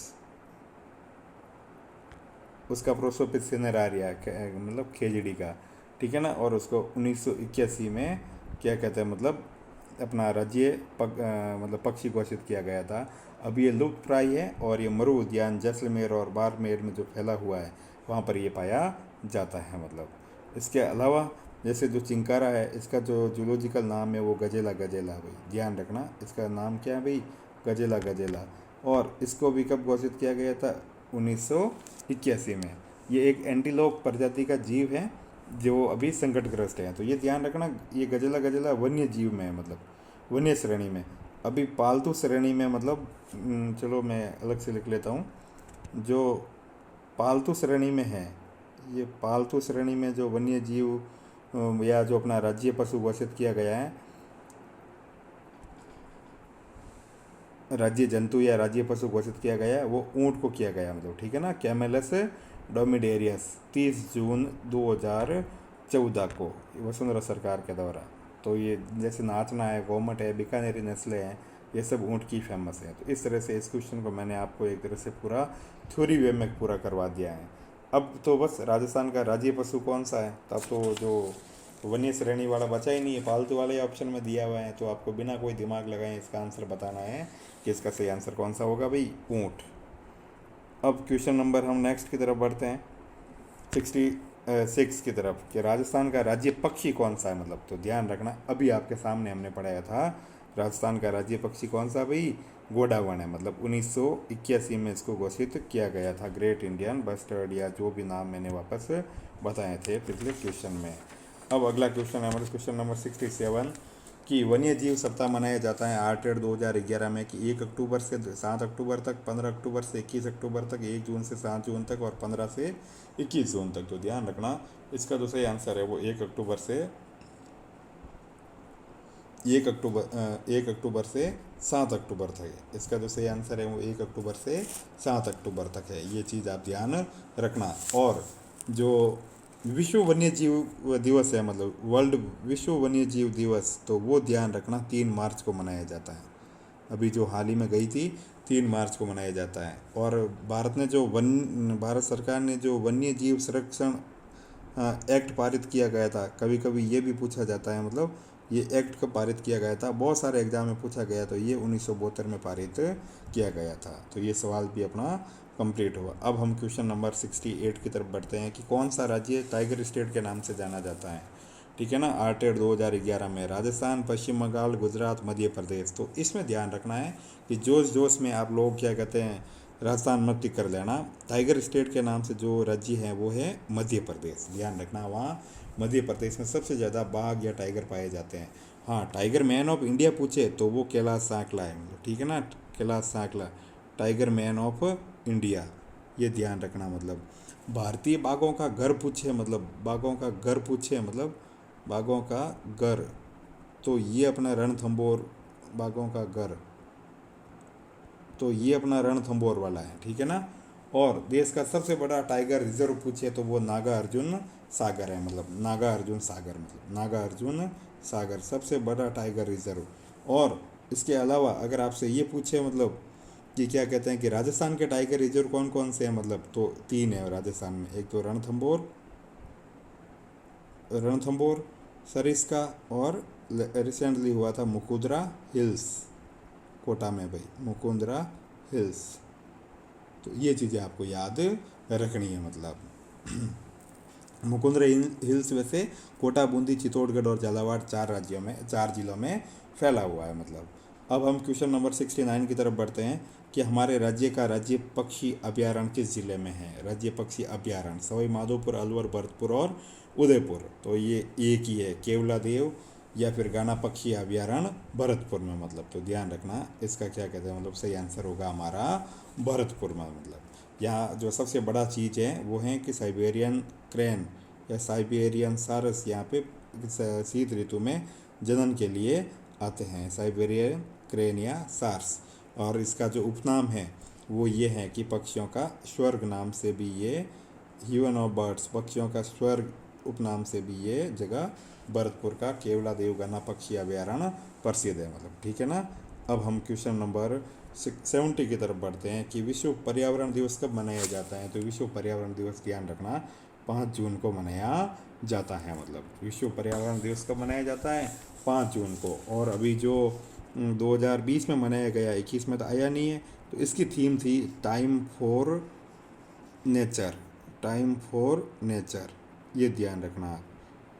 उसका प्रोसोपिस सिनेरारिया मतलब खेजड़ी का, ठीक है ना। और उसको 1981 में क्या कहते हैं, मतलब अपना राज्य मतलब पक्षी घोषित किया गया था। अब ये लुप्त प्राय है, और ये मरु उद्यान जैसलमेर और बाड़मेर में जो फैला हुआ है वहाँ पर ये पाया जाता है मतलब। इसके अलावा जैसे जो चिंकारा है, इसका जो जूलॉजिकल नाम है वो गजेला गजेला भाई, ध्यान रखना इसका नाम क्या है भाई, गजेला गजेला। और इसको भी कब घोषित किया गया था, 1981 में। ये एक एंटीलोप प्रजाति का जीव है जो अभी संकटग्रस्त है। तो ये ध्यान रखना, ये गजेला गजेला वन्य जीव में है, मतलब वन्य श्रेणी में। अभी पालतू श्रेणी में, मतलब चलो मैं अलग से लिख लेता हूँ। जो पालतू श्रेणी में है, ये पालतू श्रेणी में जो वन्य जीव या जो अपना राज्य पशु घोषित किया गया है, राज्य जंतु या राज्य पशु घोषित किया गया वो ऊँट को किया गया मतलब, ठीक है ना। कैमेलस डोमिडेरियस 30 जून 2014 को वसुंधरा सरकार के द्वारा। तो ये जैसे नाचना है, गोमट है, बीकानेरी नस्लें हैं, ये सब ऊँट की फेमस है। तो इस तरह से इस क्वेश्चन को मैंने आपको एक तरह से पूरा थ्योरी वे में पूरा करवा दिया है। अब तो बस राजस्थान का राज्य पशु कौन सा है, तब तो जो वन्य श्रेणी वाला बचा ही नहीं है, पालतू वाले ऑप्शन में दिया हुआ है। तो आपको बिना कोई दिमाग लगाए इसका आंसर बताना है कि इसका सही आंसर कौन सा होगा भाई, ऊँट। अब क्वेश्चन नंबर हम नेक्स्ट की तरफ बढ़ते हैं 66 की तरफ कि राजस्थान का राज्य पक्षी कौन सा है मतलब। तो ध्यान रखना, अभी आपके सामने हमने पढ़ाया था राजस्थान का राज्य पक्षी कौन सा भाई, गोडावण है। मतलब 1981 में इसको घोषित किया गया था, ग्रेट इंडियन बस्टर्ड या जो भी नाम मैंने वापस बताए थे पिछले क्वेश्चन में। अब अगला क्वेश्चन है हमारा क्वेश्चन नंबर 67 कि वन्य जीव सप्ताह मनाया जाता है आर्टेड 2011 में कि 1 अक्टूबर से 7 अक्टूबर तक, 15 अक्टूबर से 21 अक्टूबर तक, 1 जून से 7 जून तक और 15 से 21 जून तक। तो ध्यान रखना इसका जो सही आंसर है वो 1 अक्टूबर से 7 अक्टूबर तक है। इसका जो सही आंसर है वो 1 अक्टूबर से 7 अक्टूबर तक है। ये चीज़ आप ध्यान रखना। और जो विश्व वन्य जीव दिवस है मतलब वर्ल्ड विश्व वन्य जीव दिवस, तो वो ध्यान रखना 3 मार्च को मनाया जाता है। अभी जो हाल ही में गई थी 3 मार्च को मनाया जाता है। और भारत सरकार ने जो वन्य जीव संरक्षण एक्ट पारित किया गया था, कभी कभी ये भी पूछा जाता है मतलब ये एक्ट कब पारित किया गया था, बहुत सारे एग्जाम में पूछा गया। तो ये 1972 में पारित किया गया था। तो ये सवाल भी अपना कंप्लीट हुआ। अब हम क्वेश्चन नंबर 68 की तरफ बढ़ते हैं कि कौन सा राज्य टाइगर स्टेट के नाम से जाना जाता है, ठीक है ना। आर्टेड 2011 में राजस्थान, पश्चिम बंगाल, गुजरात, मध्य प्रदेश। तो इसमें ध्यान रखना है कि जोश जोश में आप लोग क्या कहते हैं राजस्थान मत टिक कर लेना। टाइगर स्टेट के नाम से जो राज्य है वो है मध्य प्रदेश। ध्यान रखना वहाँ मध्य प्रदेश में सबसे ज़्यादा बाघ या टाइगर पाए जाते हैं। हाँ, टाइगर मैन ऑफ इंडिया पूछे तो वो कैलाश सांकला है मतलब, ठीक है ना। कैलाश सांकला टाइगर मैन ऑफ इंडिया, ये ध्यान रखना। मतलब भारतीय बाघों का घर पूछे मतलब बाघों का घर पूछे मतलब बाघों का घर, तो ये अपना रणथंभौर बाघों का घर, तो ये अपना रणथंभौर वाला है, ठीक है ना। और देश का सबसे बड़ा टाइगर रिजर्व पूछे तो वो नागार्जुन सागर है। मतलब नागार्जुन सागर मतलब नागार्जुन सागर सबसे बड़ा टाइगर रिजर्व। और इसके अलावा अगर आपसे ये पूछे मतलब कि क्या कहते हैं कि राजस्थान के टाइगर रिजर्व कौन कौन से हैं मतलब, तो 3 है राजस्थान में। एक तो रणथंभौर सरिस्का और रिसेंटली हुआ था मुकुंदरा हिल्स कोटा में भाई, मुकुंदरा हिल्स। तो ये चीज़ें आपको याद रखनी है। मतलब मुकुंदरा हिल्स वैसे कोटा, बूंदी, चित्तौड़गढ़ और झालावाड़ 4 जिलों में फैला हुआ है मतलब। अब हम क्वेश्चन नंबर 69 की तरफ बढ़ते हैं कि हमारे राज्य का राज्य पक्षी अभयारण्य किस जिले में है। राज्य पक्षी अभयारण्य सवाई माधोपुर, अलवर, भरतपुर और उदयपुर। तो ये एक ही है, केवलादेव या फिर गाना पक्षी अभयारण्य भरतपुर में मतलब। तो ध्यान रखना इसका क्या कहते हैं मतलब सही आंसर होगा हमारा भरतपुर में। मतलब यहाँ जो सबसे बड़ा चीज़ है वो है कि साइबेरियन क्रेन या साइबेरियन सारस यहाँ पे शीत ऋतु में जनन के लिए आते हैं, साइबेरियन क्रेन या सार्स। और इसका जो उपनाम है वो ये है कि पक्षियों का स्वर्ग नाम से भी ये ह्यून ऑफ बर्ड्स, पक्षियों का स्वर्ग उपनाम से भी ये जगह भरतपुर का केवलादेव गन्ना पक्षी अभयारण्य प्रसिद्ध है मतलब, ठीक है ना। अब हम क्वेश्चन नंबर 70 की तरफ बढ़ते हैं कि विश्व पर्यावरण दिवस कब मनाया जाता है। तो विश्व पर्यावरण दिवस ध्यान रखना 5 जून को मनाया जाता है। मतलब विश्व पर्यावरण दिवस कब मनाया जाता है, 5 जून को। और अभी जो 2020 में मनाया गया, 21 में तो आया नहीं है, तो इसकी थीम थी time for nature, time for nature, ये ध्यान रखना,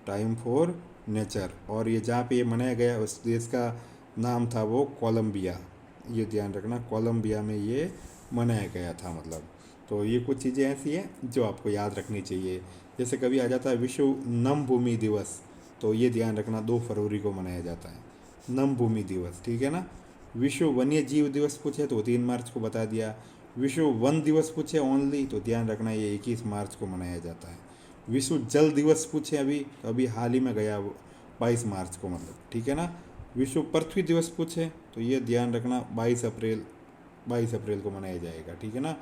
टाइम फॉर नेचर। और ये जहाँ पे ये मनाया गया उस देश का नाम था वो कोलंबिया, ये ध्यान रखना, कोलंबिया में ये मनाया गया था मतलब। तो ये कुछ चीज़ें ऐसी हैं जो आपको याद रखनी चाहिए। जैसे कभी आ जाता है विश्व नम भूमि दिवस, तो ये ध्यान रखना 2 फरवरी को मनाया जाता है, नम भूमि दिवस, ठीक है ना। विश्व वन्य जीव दिवस पूछे तो 3 मार्च को बता दिया। विश्व वन दिवस पूछे ओनली, तो ध्यान रखना ये 21 मार्च को मनाया जाता है। विश्व जल दिवस पूछे अभी हाल ही में गया 22 मार्च को मतलब, ठीक है ना। विश्व पृथ्वी दिवस पूछे तो ये ध्यान रखना 22 अप्रैल को मनाया जाएगा, ठीक है ना।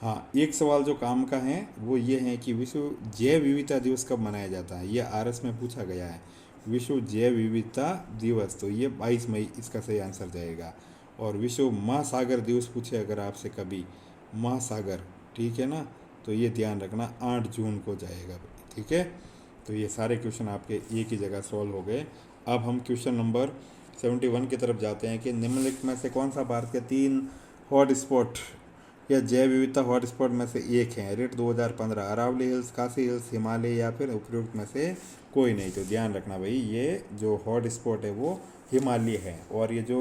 हाँ, एक सवाल जो काम का है वो ये है कि विश्व जैव विविधता दिवस कब मनाया जाता है, ये आरएस में पूछा गया है। विश्व जैव विविधता दिवस, तो ये 22 मई इसका सही आंसर जाएगा। और विश्व महासागर दिवस पूछे अगर आपसे कभी, महासागर, ठीक है ना, तो ये ध्यान रखना 8 जून को जाएगा, ठीक है। तो ये सारे क्वेश्चन आपके एक ही जगह सॉल्व हो गए। अब हम क्वेश्चन नंबर 71 की तरफ जाते हैं कि निम्नलिखित में से कौन सा भारत के 3 हॉट स्पॉट या जैव विविधता हॉट स्पॉट में से एक है। REET 2015, Aravalli hills, Khasi hills, Himalaya या फिर उपयुक्त में से कोई नहीं। तो ध्यान रखना भाई, ये जो हॉट स्पॉट है वो हिमालय है। और ये जो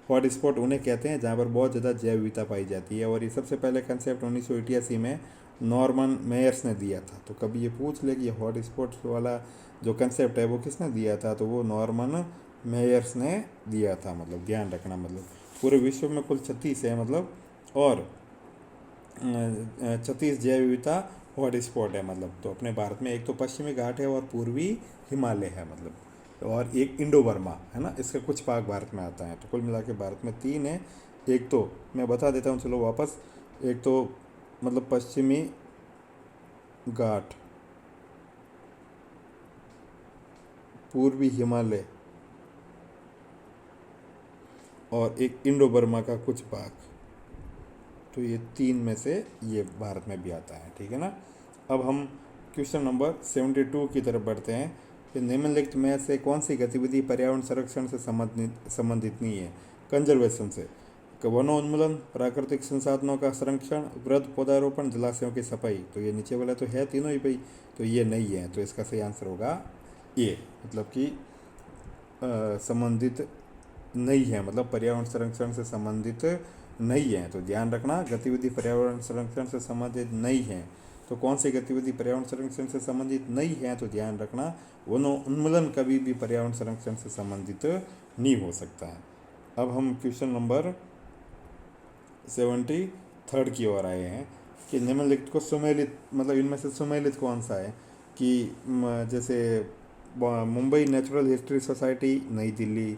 हॉट स्पॉट उन्हें कहते हैं जहाँ पर बहुत ज़्यादा जैव विविधता पाई जाती है। और ये सबसे पहले कंसेप्ट 1988 में नॉर्मन मेयर्स ने दिया था। तो कभी ये पूछ ले कि ये हॉट स्पॉट वाला जो कंसेप्ट है वो किसने दिया था, तो वो नॉर्मन मेयर्स ने दिया था। मतलब ध्यान रखना, मतलब पूरे विश्व में कुल 36 है, मतलब और 36 जैव विविधता हॉट स्पॉट है। मतलब तो अपने भारत में एक तो पश्चिमी घाट है और पूर्वी हिमालय है, मतलब और एक इंडो बर्मा है ना, इसका कुछ भाग भारत में आता है। तो कुल मिला के भारत में 3 है। एक तो मैं बता देता हूँ, चलो वापस। एक तो मतलब पश्चिमी घाट, पूर्वी हिमालय और एक इंडो बर्मा का कुछ भाग। तो ये 3 में से ये भारत में भी आता है, ठीक है ना। अब हम क्वेश्चन नंबर 72 की तरफ बढ़ते हैं कि निम्नलिखित में से कौन सी गतिविधि पर्यावरण संरक्षण से संबंधित नहीं है। कंजर्वेशन से, वनोन्मूलन, प्राकृतिक संसाधनों का संरक्षण, वृक्ष पौधारोपण, जलाशयों की सफाई। तो ये नीचे वाला तो है तीनों ही भाई, तो ये नहीं है। तो इसका सही आंसर होगा ए, मतलब कि संबंधित नहीं है, मतलब पर्यावरण संरक्षण से संबंधित नहीं है। तो ध्यान रखना, गतिविधि पर्यावरण संरक्षण से संबंधित नहीं है। तो कौन सी गतिविधि पर्यावरण संरक्षण से संबंधित नहीं है, तो ध्यान रखना वनोन्मूलन कभी भी पर्यावरण संरक्षण से संबंधित नहीं हो सकता है। अब हम क्वेश्चन नंबर 73 की ओर आए हैं कि निम्नलिखित को सुमेलित, मतलब इनमें से सुमेलित कौन सा है कि जैसे मुंबई नेचुरल हिस्ट्री सोसाइटी नई दिल्ली,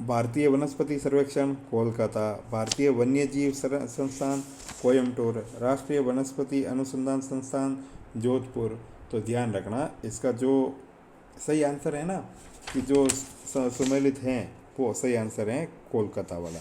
भारतीय वनस्पति सर्वेक्षण कोलकाता, भारतीय वन्यजीव संस्थान कोयम्बटूर, राष्ट्रीय वनस्पति अनुसंधान संस्थान जोधपुर। तो ध्यान रखना, इसका जो सही आंसर है ना, कि जो सुमेलित हैं वो सही आंसर है कोलकाता वाला।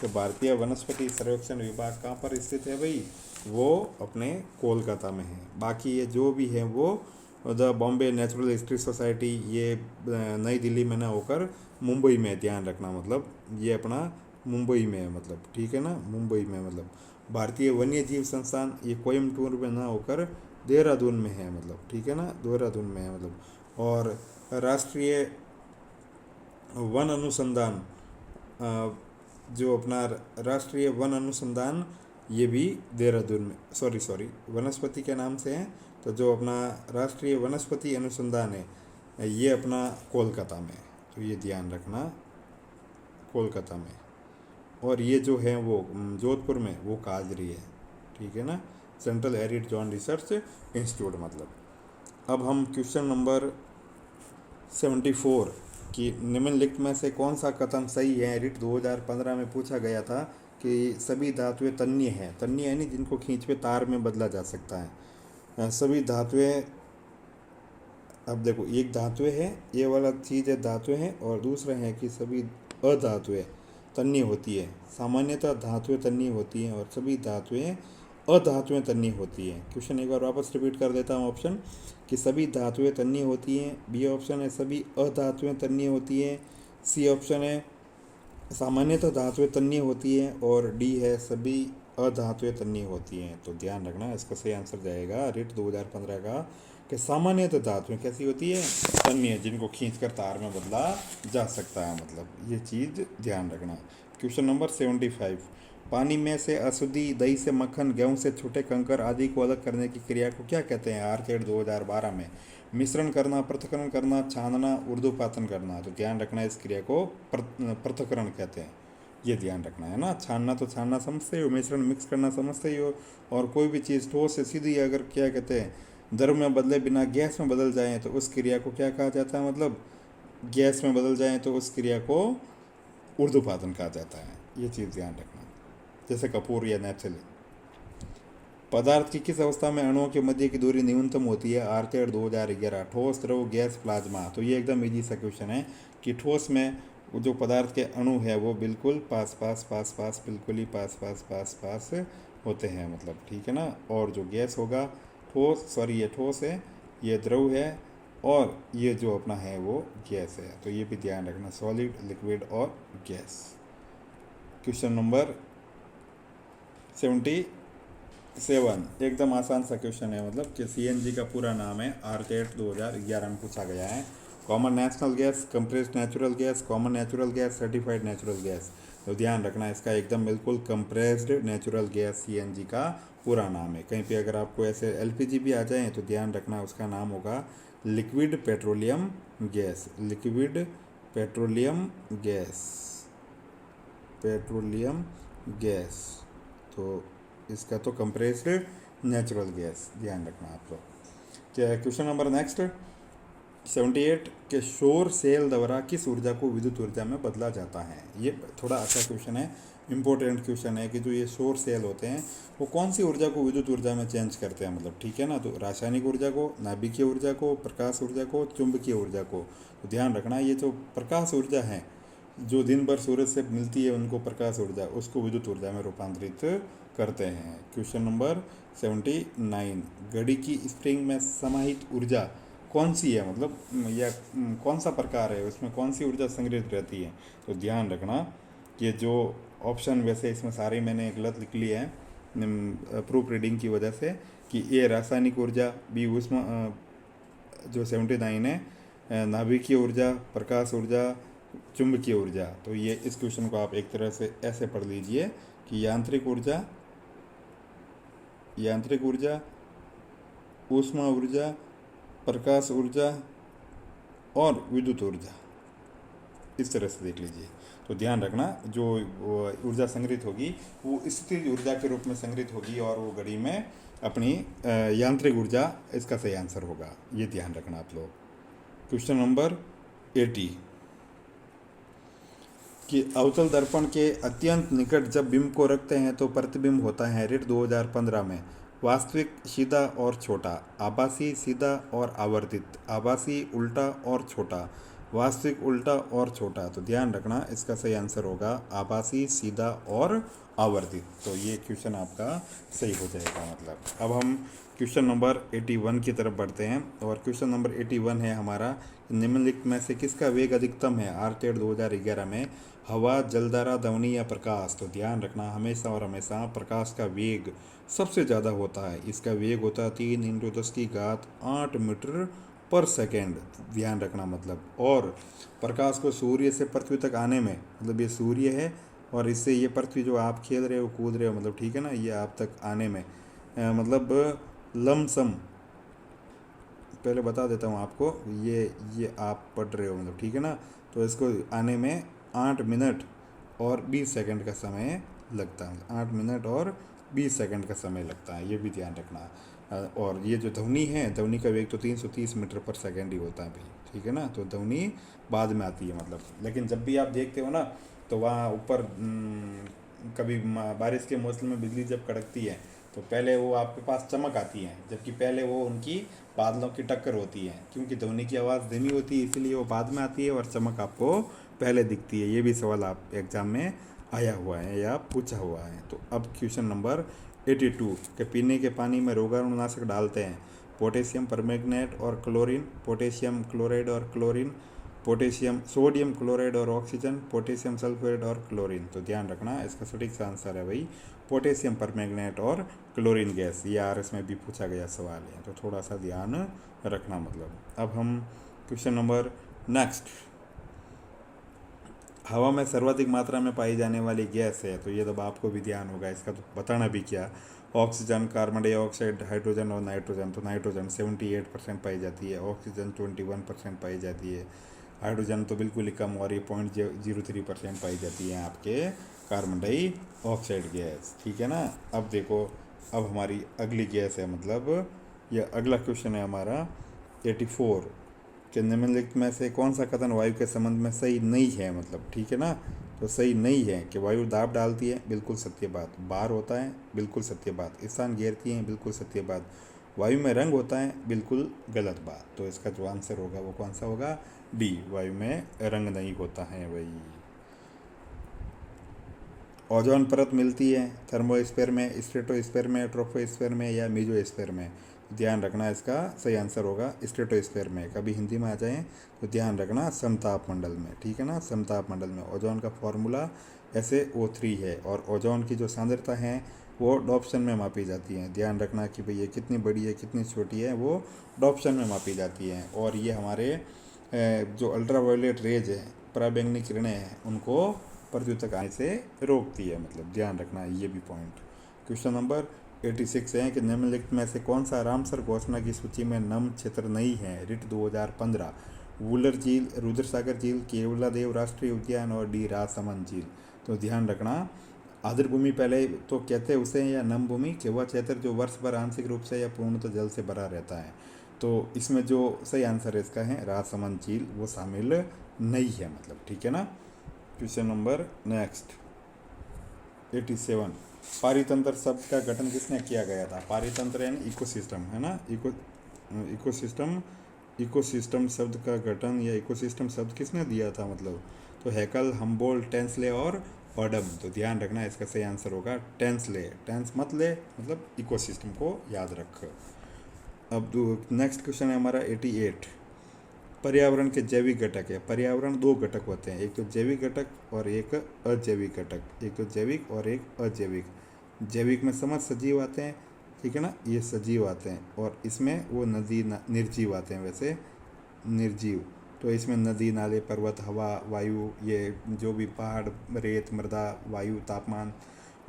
तो भारतीय वनस्पति सर्वेक्षण विभाग कहाँ पर स्थित है भाई, वो अपने कोलकाता में है। बाकी ये जो भी है वो the Bombay natural history society, ये नई दिल्ली में ना होकर मुंबई में, ध्यान रखना, मतलब ये अपना मुंबई में है, मतलब ठीक है ना, मुंबई में। मतलब भारतीय वन्य जीव संस्थान ये कोयम्बटूर में ना होकर देहरादून में है, मतलब ठीक है ना, देहरादून में है मतलब। और राष्ट्रीय वन अनुसंधान, जो अपना राष्ट्रीय वन अनुसंधान, ये भी देहरादून में, सॉरी वनस्पति के नाम से है। तो जो अपना राष्ट्रीय वनस्पति अनुसंधान है ये अपना कोलकाता में है। तो ये ध्यान रखना, कोलकाता में। और ये जो है वो जोधपुर में, वो काजरी है, ठीक है ना, central arid zone research institute मतलब। अब हम क्वेश्चन नंबर 74 कि निम्नलिखित में से कौन सा कथन सही है। रिट 2015 में पूछा गया था कि सभी धातुएं तन्य हैं, तन्य यानी जिनको खींच पे तार में बदला जा सकता है। सभी धातुएं, अब देखो एक धातुएं है, ये वाला चीज़ है धातुएं है, और दूसरा है कि सभी अधातुएं तन्य होती है। सामान्यतः धातुएं तन्य होती हैं और सभी धातुएं अधातुएं तन्य होती हैं। क्वेश्चन एक बार वापस रिपीट कर देता हूँ, ऑप्शन कि सभी धातुएं तन्य होती हैं, बी ऑप्शन है सभी अधातुएं तन्य होती हैं, सी ऑप्शन है सामान्यतः धातुएं तन्य होती हैं, और डी है सभी अधातुएं तन्य होती हैं। तो ध्यान रखना, इसका सही आंसर जाएगा रिट 2015 का कि सामान्यतः धातुएं कैसी होती है, तन्य, जिनको खींचकर तार में बदला जा सकता है, मतलब ये चीज़ ध्यान रखना। क्वेश्चन नंबर 75, पानी में से अशुद्धि, दही से मक्खन, गेहूं से छोटे कंकर आदि को अलग करने की क्रिया को क्या कहते हैं। आरचेड 2012 में मिश्रण करना, पृथक्करण करना, छानना, ऊर्ध्वपातन करना। तो ध्यान रखना, इस क्रिया को पृथक्करण कहते हैं, ये ध्यान रखना है ना। छानना तो छानना समझते हो, मिश्रण मिक्स करना समझते ही हो, और कोई भी चीज़ ठोस से सीधी अगर क्या कहते हैं द्रव में बदले बिना गैस में बदल जाए तो उस क्रिया को क्या कहा जाता है, मतलब गैस में बदल जाएं तो उस क्रिया को ऊर्ध्वपातन कहा जाता है। ये चीज़ ध्यान रखना, जैसे कपूर या नेपथलीन। पदार्थ की किस अवस्था में अणुओं के मध्य की दूरी न्यूनतम होती है? आर्चर 2011। ठोस, द्रव, गैस, प्लाज्मा। तो ये एकदम इजी सा क्वेश्चन है कि ठोस में वो जो पदार्थ के अणु है वो बिल्कुल पास पास पास पास बिल्कुल ही पास पास पास पास होते हैं, मतलब ठीक है ना। और जो गैस होगा, ये ठोस है, ये द्रव है, और ये जो अपना है वो गैस है। तो ये भी ध्यान रखना, सॉलिड, लिक्विड और गैस। क्वेश्चन नंबर 77 एकदम आसान सा क्वेश्चन है, मतलब कि सीएनजी का पूरा नाम है आरकेट 2011 में पूछा गया है। Common national gas, compressed natural gas, common natural gas, certified natural gas. तो ध्यान रखना इसका एकदम बिल्कुल कंप्रेस्ड नेचुरल गैस सीएनजी का पूरा नाम है। कहीं पे अगर आपको ऐसे एलपीजी भी आ जाए तो ध्यान रखना उसका नाम होगा liquid petroleum gas. Liquid petroleum gas, petroleum gas. तो इसका तो कंप्रेस्ड नेचुरल गैस, ध्यान रखना आप लोग। क्या क्वेश्चन नंबर नेक्स्ट 78 के सौर सेल द्वारा किस ऊर्जा को विद्युत ऊर्जा में बदला जाता है? ये थोड़ा अच्छा क्वेश्चन है, इंपॉर्टेंट क्वेश्चन है कि जो ये सौर सेल होते हैं वो कौन सी ऊर्जा को विद्युत ऊर्जा में चेंज करते हैं, मतलब ठीक है ना। तो रासायनिक ऊर्जा को, नाभिकीय ऊर्जा को, प्रकाश ऊर्जा को, चुंबकीय ऊर्जा को। तो ध्यान रखना ये जो प्रकाश ऊर्जा है जो दिन भर सूरज से मिलती है उनको प्रकाश ऊर्जा, उसको विद्युत ऊर्जा में रूपांतरित करते हैं। क्वेश्चन नंबर 79 घड़ी की स्प्रिंग में समाहित ऊर्जा कौन सी है, मतलब या कौन सा प्रकार है, उसमें कौन सी ऊर्जा संग्रहित रहती है? तो ध्यान रखना ये जो ऑप्शन, वैसे इसमें सारे मैंने गलत लिख लिए हैं प्रूफ रीडिंग की वजह से, कि ए रासायनिक ऊर्जा, बी उष्मा जो 79 है नाभिकीय ऊर्जा, प्रकाश ऊर्जा, चुंबकीय ऊर्जा। तो ये इस क्वेश्चन को आप एक तरह से ऐसे पढ़ लीजिए कि यांत्रिक ऊर्जा, यांत्रिक ऊर्जा, ऊष्मा ऊर्जा, प्रकाश ऊर्जा और विद्युत ऊर्जा, इस तरह से देख लीजिए। तो ध्यान रखना जो ऊर्जा संग्रहित होगी वो स्थितिज ऊर्जा के रूप में संग्रहित होगी और वो घड़ी में अपनी यांत्रिक ऊर्जा इसका सही आंसर होगा। ये ध्यान रखना आप लोग। क्वेश्चन नंबर 80 कि अवतल दर्पण के अत्यंत निकट जब बिंब को रखते हैं तो प्रतिबिंब होता है ऋण 2015 में। वास्तविक सीधा और छोटा, आभासी सीधा और आवर्तित, आभासी उल्टा और छोटा, वास्तविक उल्टा और छोटा। तो ध्यान रखना इसका सही आंसर होगा आभासी सीधा और आवर्तित। तो ये क्वेश्चन आपका सही हो जाएगा। मतलब अब हम क्वेश्चन नंबर 81 की तरफ बढ़ते हैं और क्वेश्चन नंबर 81 है हमारा, निम्नलिखित में से किसका वेग अधिकतम है? आरटेड 2011 में हवा, जलधारा, ध्वनि या प्रकाश। तो ध्यान रखना हमेशा और हमेशा प्रकाश का वेग सबसे ज़्यादा होता है। इसका वेग होता है 3 × 10⁸ मीटर पर सेकेंड। ध्यान रखना मतलब, और प्रकाश को सूर्य से पृथ्वी तक आने में, मतलब ये सूर्य है और इससे ये पृथ्वी जो आप खेल रहे हो कूद रहे हो, मतलब ठीक है ना, ये आप तक आने में मतलब लमसम, पहले बता देता हूँ आपको, ये आप पढ़ रहे हो मतलब ठीक है ना, तो इसको आने में 8 मिनट और 20 सेकंड का समय लगता है। 8 मिनट और 20 सेकंड का समय लगता है, ये भी ध्यान रखना। और ये जो ध्वनि है, ध्वनि का वेग तो 330 मीटर पर सेकंड ही होता है भाई, ठीक है ना। तो ध्वनि बाद में आती है मतलब, लेकिन जब भी आप देखते हो ना तो वहाँ ऊपर कभी बारिश के मौसम में बिजली जब कड़कती है तो पहले वो आपके पास चमक आती है, जबकि पहले वो उनकी बादलों की टक्कर होती है, क्योंकि ध्वनि की आवाज़ धीमी होती है इसलिए वो बाद में आती है और चमक आपको पहले दिखती है। ये भी सवाल आप एग्जाम में आया हुआ है या पूछा हुआ है। तो अब क्वेश्चन नंबर 82 के पीने के पानी में रोगाणुनाशक डालते हैं? पोटेशियम परमैंगनेट और क्लोरीन, पोटेशियम क्लोराइड और क्लोरीन, पोटेशियम सोडियम क्लोराइड और ऑक्सीजन, पोटेशियम सल्फेट और क्लोरीन। तो ध्यान रखना इसका सटीक सा आंसर है भाई पोटेशियम परमैंगनेट और क्लोरीन गैस। ये आरएस में भी पूछा गया सवाल है, तो थोड़ा सा ध्यान रखना मतलब। अब हम क्वेश्चन नंबर नेक्स्ट, हवा में सर्वाधिक मात्रा में पाई जाने वाली गैस है, तो ये तो आपको भी ध्यान होगा, इसका तो बताना भी क्या। ऑक्सीजन, कार्बन डाइऑक्साइड, हाइड्रोजन और नाइट्रोजन। तो नाइट्रोजन 78% पाई जाती है, ऑक्सीजन 21% पाई जाती है, हाइड्रोजन तो बिल्कुल ही कम और ये 0.03% पाई जाती है आपके कार्बन डाइऑक्साइड गैस, ठीक है ना। अब देखो, अब हमारी अगली गैस है, मतलब ये अगला क्वेश्चन है हमारा 84 कि निम्नलिखित में से कौन सा कथन वायु के संबंध में सही नहीं है, मतलब ठीक है ना। तो सही नहीं है कि वायु दाब डालती है, बिल्कुल सत्य बात। बार होता है, बिल्कुल सत्य बात। स्थान घेरती है, बिल्कुल सत्य बात। वायु में रंग होता है, बिल्कुल गलत बात। तो इसका जो आंसर होगा वो कौन सा होगा? डी, वायु में रंग नहीं होता है भाई। ओजोन परत मिलती है थर्मोस्फेयर में, स्ट्रेटोस्फेयर में, ट्रोपोस्फेयर में या मीजोस्फेयर में? ध्यान रखना, इसका सही आंसर होगा स्ट्रेटोस्फेयर में। कभी हिंदी में आ जाए तो ध्यान रखना समताप मंडल में, ठीक है ना, समताप मंडल में। ओजोन का फॉर्मूला SaO3 है और ओजोन की जो सांद्रता है वो डॉप्शन में मापी जाती है। ध्यान रखना कि भाई ये कितनी बड़ी है कितनी छोटी है, वो डॉप्शन में मापी जाती है। और ये हमारे जो अल्ट्रावायलेट रेज है, पराबैंगनी किरणें हैं, उनको पृथ्वी तक आने से रोकती है, मतलब ध्यान रखना ये भी पॉइंट। क्वेश्चन नंबर 86 है कि निम्नलिखित में से कौन सा रामसर घोषणा की सूची में नम क्षेत्र नहीं है? रिट 2015, वुलर झील, रुद्रसागर झील, केवलादेव राष्ट्रीय उद्यान और डी राजसमंद झील। तो ध्यान रखना, आर्द्र भूमि पहले तो कहते हैं उसे, या नम भूमि, कि वह क्षेत्र जो वर्ष भर आंशिक रूप से या पूर्णतः जल से भरा रहता है। तो इसमें जो सही आंसर है इसका है राजसमंद झील, वो शामिल नहीं है, मतलब ठीक है ना। क्वेश्चन नंबर नेक्स्ट 87, पारितंत्र शब्द का गठन किसने किया गया था? पारितंत्र यानी इकोसिस्टम, है ना, इकोसिस्टम। इकोसिस्टम शब्द का गठन या इकोसिस्टम शब्द किसने दिया था, मतलब तो हैकल, हम्बोल्ट, टेंसले और ऑडम। तो ध्यान रखना, इसका सही आंसर होगा टेंसले। टेंस मत ले, मतलब इकोसिस्टम को याद रख। अब नेक्स्ट क्वेश्चन है हमारा 88, पर्यावरण के जैविक घटक है। पर्यावरण दो घटक होते हैं, एक तो जैविक घटक और एक अजैविक घटक। एक तो जैविक और एक अजैविक। जैविक में समस्त सजीव आते हैं, ठीक है ना, ये सजीव आते हैं, और इसमें वो निर्जीव आते हैं, वैसे निर्जीव। तो इसमें नदी, नाले, पर्वत, हवा, वायु, ये जो भी पहाड़, रेत, मृदा, वायु, तापमान।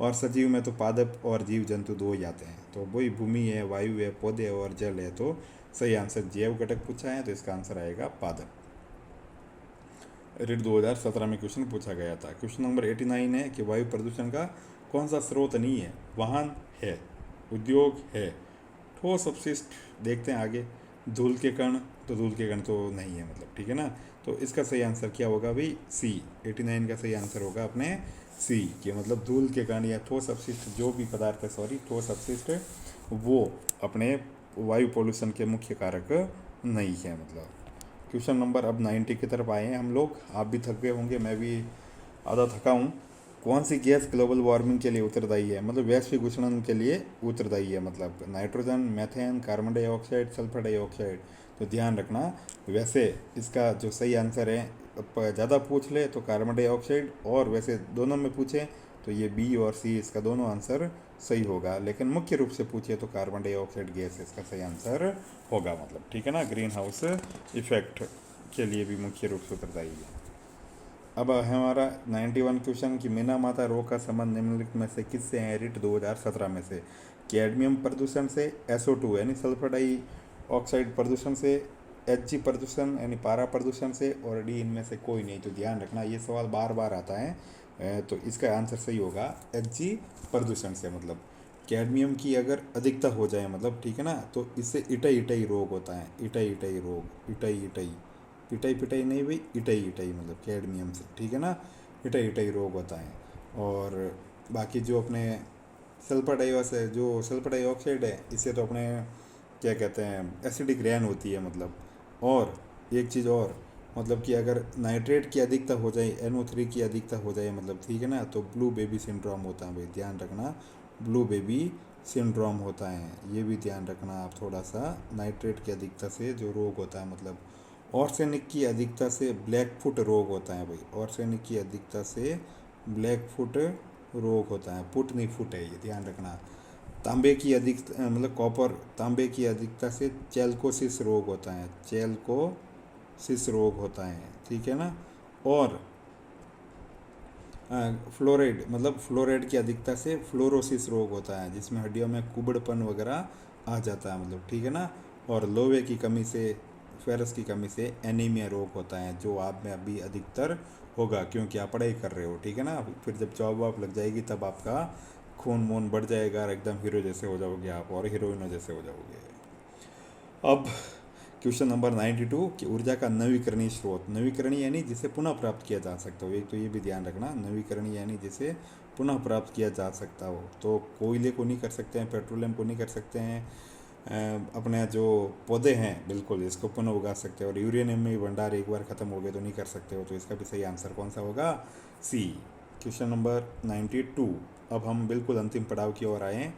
और सजीव में तो पादप और जीव जंतु दो ही आते हैं। तो वही भूमि है, वायु है, पौधे और जल है। तो सही आंसर जैव घटक पूछा है, तो इसका आंसर आएगा पादप। रिट 2017 में क्वेश्चन पूछा गया था। क्वेश्चन नंबर 89 है कि वायु प्रदूषण का कौन सा स्रोत नहीं है? वाहन है, उद्योग है, ठोस अपशिष्ट, देखते हैं आगे, धूल के कण। तो धूल के कण तो नहीं है, मतलब ठीक है ना। तो इसका सही आंसर क्या होगा भाई? सी। 89 का सही आंसर होगा अपने सी, कि मतलब धूल के कण या ठोस अपशिष्ट, जो भी पदार्थ है, सॉरी, ठोस अपशिष्ट, वो अपने वायु पोल्यूशन के मुख्य कारक नहीं है, मतलब। क्वेश्चन नंबर अब 90 की तरफ आए हैं हम लोग। आप भी थक गए होंगे, मैं भी आधा थका हूँ। कौन सी गैस ग्लोबल वार्मिंग के लिए उत्तरदायी है, मतलब वैश्विक उष्णन के लिए उत्तरदायी है? मतलब nitrogen, methane, carbon dioxide, sulphur dioxide. तो ध्यान रखना, वैसे इसका जो सही आंसर है, ज़्यादा पूछ ले तो कार्बन डाइऑक्साइड, और वैसे दोनों में पूछे तो ये बी और सी, इसका दोनों आंसर सही होगा। लेकिन मुख्य रूप से पूछे तो कार्बन डाइऑक्साइड गैस इसका सही आंसर होगा, मतलब ठीक है ना। ग्रीन हाउस इफेक्ट के लिए भी मुख्य रूप से उत्तरदायी है। अब है हमारा 91 क्वेश्चन कि मीना माता रोग का संबंध निम्नलिखित में से किससे है? रिट 2017 में से कैडमियम प्रदूषण से, SO2 यानी सल्फर डाइऑक्साइड प्रदूषण से, Hg प्रदूषण यानी पारा प्रदूषण से, और डी इनमें से कोई नहीं। तो ध्यान रखना, ये सवाल बार बार आता है। तो इसका आंसर सही होगा Hg प्रदूषण से। मतलब कैडमियम की अगर अधिकता हो जाए, मतलब ठीक है ना, तो इससे इटाई इटाई रोग होता है। इटाई इटाई रोग, इटाई इटाई, पिटाई पिटाई नहीं भाई, इटाई इटाई, मतलब कैडमियम से, ठीक है ना, इटाई इटाई रोग होता है। और बाकी जो अपने सल्फर डाइऑक्साइड है, इससे तो अपने क्या कहते हैं, एसिडिक रैन होती है, मतलब। और एक चीज़ और, मतलब कि अगर नाइट्रेट की अधिकता हो जाए, NO3 की अधिकता हो जाए, मतलब ठीक है ना, तो ब्लू बेबी सिंड्रोम होता है भाई। ध्यान रखना, ब्लू बेबी सिंड्रोम होता है, ये भी ध्यान रखना आप थोड़ा सा। नाइट्रेट की अधिकता से जो रोग होता है, मतलब ऑर्सेनिक की अधिकता से ब्लैक फुट रोग होता है भाई। ऑर्सेनिक की अधिकता से ब्लैक फुट रोग होता है, पुट नहीं फुट है, ये ध्यान रखना। तांबे की अधिकता, मतलब कॉपर, तांबे की अधिकता से चेल्कोसिस रोग होता है, चेल्कोसिस रोग होता है, ठीक है ना। और फ्लोराइड, मतलब फ्लोराइड की अधिकता से फ्लोरोसिस रोग होता है, जिसमें हड्डियों में कुबड़पन वगैरह आ जाता है, मतलब ठीक है ना। और लोहे की कमी से, फेरस की कमी से एनीमिया रोग होता है, जो आप में अभी अधिकतर होगा, क्योंकि आप पढ़ाई कर रहे हो, ठीक है ना। फिर जब जॉब वॉब लग जाएगी तब आपका खून वून बढ़ जाएगा और एकदम हीरो जैसे हो जाओगे आप, और हीरोइनों जैसे हो जाओगे। अब क्वेश्चन नंबर 92 कि ऊर्जा का नवीकरणीय स्रोत, नवीकरणीय यानी जिसे पुनः प्राप्त किया जा सकता हो, एक तो ये भी ध्यान रखना, नवीकरणीय यानी जिसे पुनः प्राप्त किया जा सकता हो। तो कोयले को नहीं कर सकते हैं, पेट्रोलियम को नहीं कर सकते हैं, अपने जो पौधे हैं बिल्कुल इसको पुनः उगा सकते हैं, और यूरेनियम में भंडार एक बार ख़त्म हो गए तो नहीं कर सकते हो। तो इसका भी सही आंसर कौन सा होगा? सी। Question number 92। अब हम बिल्कुल अंतिम पड़ाव की ओर आए।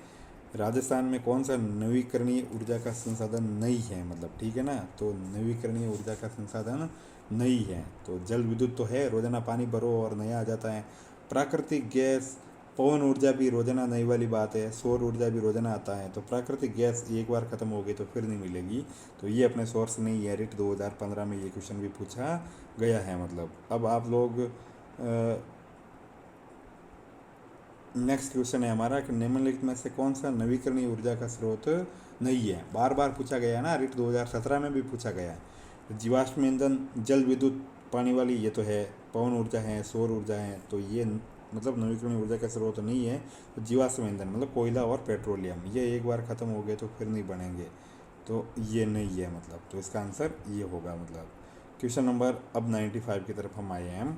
राजस्थान में कौन सा नवीकरणीय ऊर्जा का संसाधन नहीं है, मतलब ठीक है ना। तो नवीकरणीय ऊर्जा का संसाधन नहीं है तो जल विद्युत तो है, रोजाना पानी भरो और नया आ जाता है। प्राकृतिक गैस, पवन ऊर्जा भी रोजाना नई वाली बात है, सौर ऊर्जा भी रोजाना आता है। तो प्राकृतिक गैस एक बार ख़त्म हो गई तो फिर नहीं मिलेगी, तो ये अपने सोर्स नहीं है। रिट 2015 में ये क्वेश्चन भी पूछा गया है। मतलब अब आप लोग नेक्स्ट क्वेश्चन है हमारा कि निम्नलिखित में से कौन सा नवीकरणीय ऊर्जा का स्रोत नहीं है। बार बार पूछा गया है ना, रिट 2017 में भी पूछा गया है। जीवाश्म ईंधन, जल विद्युत पानी वाली ये तो है, पवन ऊर्जा है, सौर ऊर्जा है, तो ये मतलब नवीकरणीय ऊर्जा का स्रोत नहीं है। तो जीवाश्म ईंधन मतलब कोयला और पेट्रोलियम, ये एक बार ख़त्म हो गए तो फिर नहीं बनेंगे, तो ये नहीं है मतलब। तो इसका आंसर ये होगा मतलब। क्वेश्चन नंबर अब 95 की तरफ हम आए हैं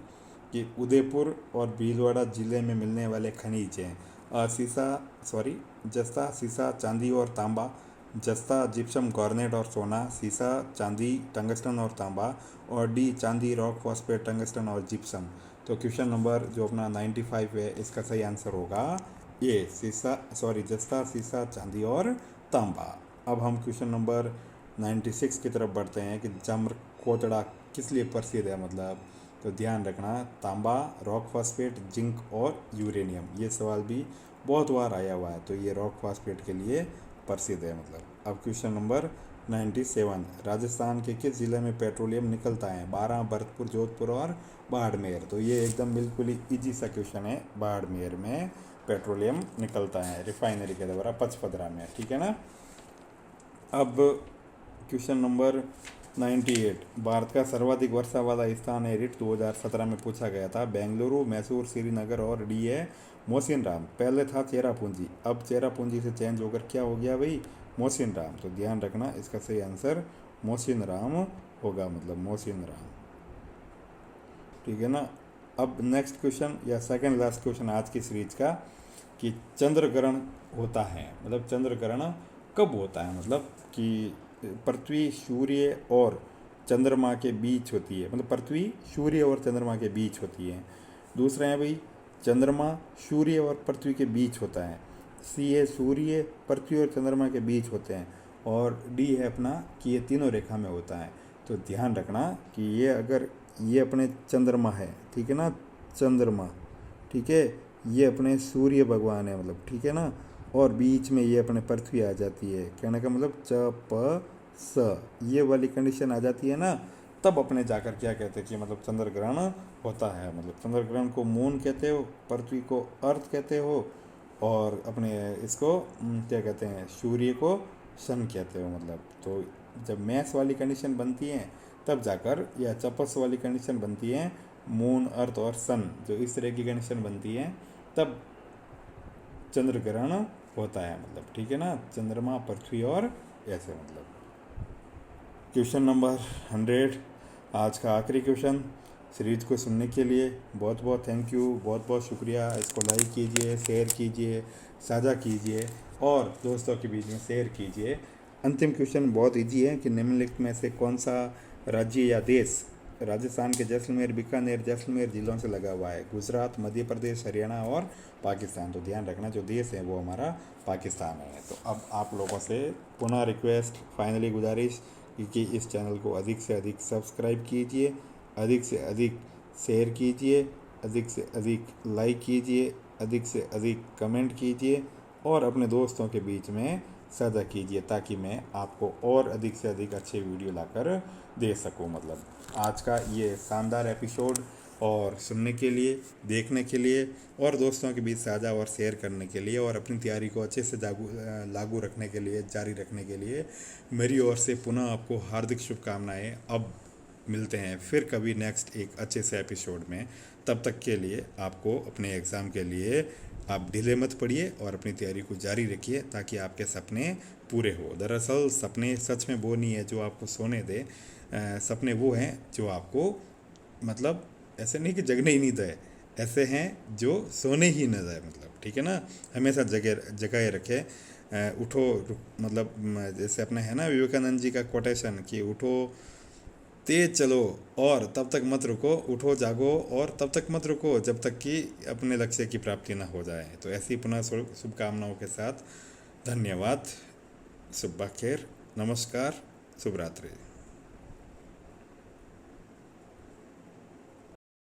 कि उदयपुर और भीलवाड़ा जिले में मिलने वाले खनिज हैं जस्ता, सीसा, चांदी और तांबा। जस्ता, जिप्सम, गार्नेट और सोना। सीसा, चांदी, टंगस्टन और तांबा। और डी, चांदी, रॉक, फॉस्फेट, टंगस्टन और जिप्सम। तो क्वेश्चन नंबर जो अपना 95 है इसका सही आंसर होगा ये, जस्ता, सीसा, चांदी और तांबा। अब हम क्वेश्चन नंबर 96 की तरफ बढ़ते हैं कि जम्र कोतड़ा किस लिए प्रसिद्ध है मतलब। तो ध्यान रखना, तांबा, रॉक फॉस्फेट, जिंक और यूरेनियम, ये सवाल भी बहुत बार आया हुआ है। तो ये रॉक फॉस्फेट के लिए प्रसिद्ध है मतलब। अब क्वेश्चन नंबर 97, राजस्थान के किस जिले में पेट्रोलियम निकलता है? बारां, भरतपुर, जोधपुर और बाड़मेर। तो ये एकदम बिल्कुल ही ईजी सा क्वेश्चन है। बाड़मेर में पेट्रोलियम निकलता है रिफाइनरी के द्वारा, पचपदरा में, ठीक है ना। अब क्वेश्चन नंबर 98, भारत का सर्वाधिक वर्षा वाला स्थान है, रिट 2017 में पूछा गया था। बेंगलुरु, मैसूर, श्रीनगर और डी है मोहसिन राम। पहले था चेरापूंजी, अब चेरापूंजी से चेंज होकर क्या हो गया भाई? मोहसिन राम। तो ध्यान रखना इसका सही आंसर मोहसिन राम होगा, मतलब मोहसिन राम, ठीक है ना। अब नेक्स्ट क्वेश्चन या सेकंड लास्ट क्वेश्चन आज की सीरीज का कि चंद्र ग्रहण होता है, मतलब चंद्र ग्रहण कब होता है? मतलब कि पृथ्वी, सूर्य और चंद्रमा के बीच होती है, मतलब पृथ्वी, सूर्य और चंद्रमा के बीच होती है। दूसरा है भाई चंद्रमा, सूर्य और पृथ्वी के बीच होता है। सी है सूर्य, पृथ्वी और चंद्रमा के बीच होते हैं। और डी है अपना कि ये तीनों रेखा में होता है। तो ध्यान रखना कि ये अगर ये अपने चंद्रमा है, ठीक है ना, चंद्रमा, ठीक है, ये अपने सूर्य भगवान है मतलब, ठीक है ना, और बीच में ये अपने पृथ्वी आ जाती है। कहने का मतलब च प स, ये वाली कंडीशन आ जाती है ना, तब अपने जाकर क्या कहते हैं कि मतलब चंद्र ग्रहण होता है। मतलब चंद्र ग्रहण को मून कहते हो, पृथ्वी को अर्थ कहते हो, और अपने इसको क्या कहते हैं, सूर्य को सन कहते हो मतलब। तो जब मैस वाली कंडीशन बनती है तब जाकर, या चपस वाली कंडीशन बनती है, मून, अर्थ और सन, जो इस तरह की कंडीशन बनती है तब चंद्र ग्रहण होता है मतलब, ठीक है ना। चंद्रमा, पृथ्वी और ऐसे मतलब। क्वेश्चन नंबर 100 आज का आखिरी क्वेश्चन। सीरीज को सुनने के लिए बहुत बहुत थैंक यू, बहुत बहुत शुक्रिया। इसको लाइक कीजिए, शेयर कीजिए, साझा कीजिए और दोस्तों के बीच में शेयर कीजिए। अंतिम क्वेश्चन बहुत इजी है कि निम्नलिखित में से कौन सा राज्य या देश राजस्थान के जैसलमेर, बीकानेर, जैसलमेर जिलों से लगा हुआ है? गुजरात, मध्य प्रदेश, हरियाणा और पाकिस्तान। तो ध्यान रखना जो देश है वो हमारा पाकिस्तान है। तो अब आप लोगों से पुनः रिक्वेस्ट, फाइनली गुजारिश कि इस चैनल को अधिक से अधिक सब्सक्राइब कीजिए, अधिक से अधिक शेयर कीजिए, अधिक से अधिक लाइक कीजिए, अधिक से अधिक कमेंट कीजिए और अपने दोस्तों के बीच में साझा कीजिए, ताकि मैं आपको और अधिक से अधिक अच्छे वीडियो लाकर दे सकूं। मतलब आज का ये शानदार एपिसोड और सुनने के लिए, देखने के लिए और दोस्तों के बीच साझा और शेयर करने के लिए और अपनी तैयारी को अच्छे से लागू रखने के लिए, जारी रखने के लिए मेरी ओर से पुनः आपको हार्दिक शुभकामनाएं। अब मिलते हैं फिर कभी नेक्स्ट एक अच्छे से एपिसोड में। तब तक के लिए आपको अपने एग्ज़ाम के लिए आप ढीले मत पड़िए और अपनी तैयारी को जारी रखिए ताकि आपके सपने पूरे हो। दरअसल सपने सच में वो नहीं है जो आपको सोने दे, सपने वो हैं जो आपको मतलब ऐसे नहीं कि जगने ही नहीं दे, ऐसे हैं जो सोने ही न दे, मतलब ठीक है ना। हमेशा जगाए रखे। उठो मतलब जैसे अपने है ना विवेकानंद जी का कोटेशन कि उठो तेज चलो और तब तक मत रुको, उठो जागो और तब तक मत रुको जब तक कि अपने लक्ष्य की प्राप्ति ना हो जाए। तो ऐसी पुनः शुभकामनाओं के साथ धन्यवाद, सुब्बा खैर, नमस्कार, शुभ रात्रि।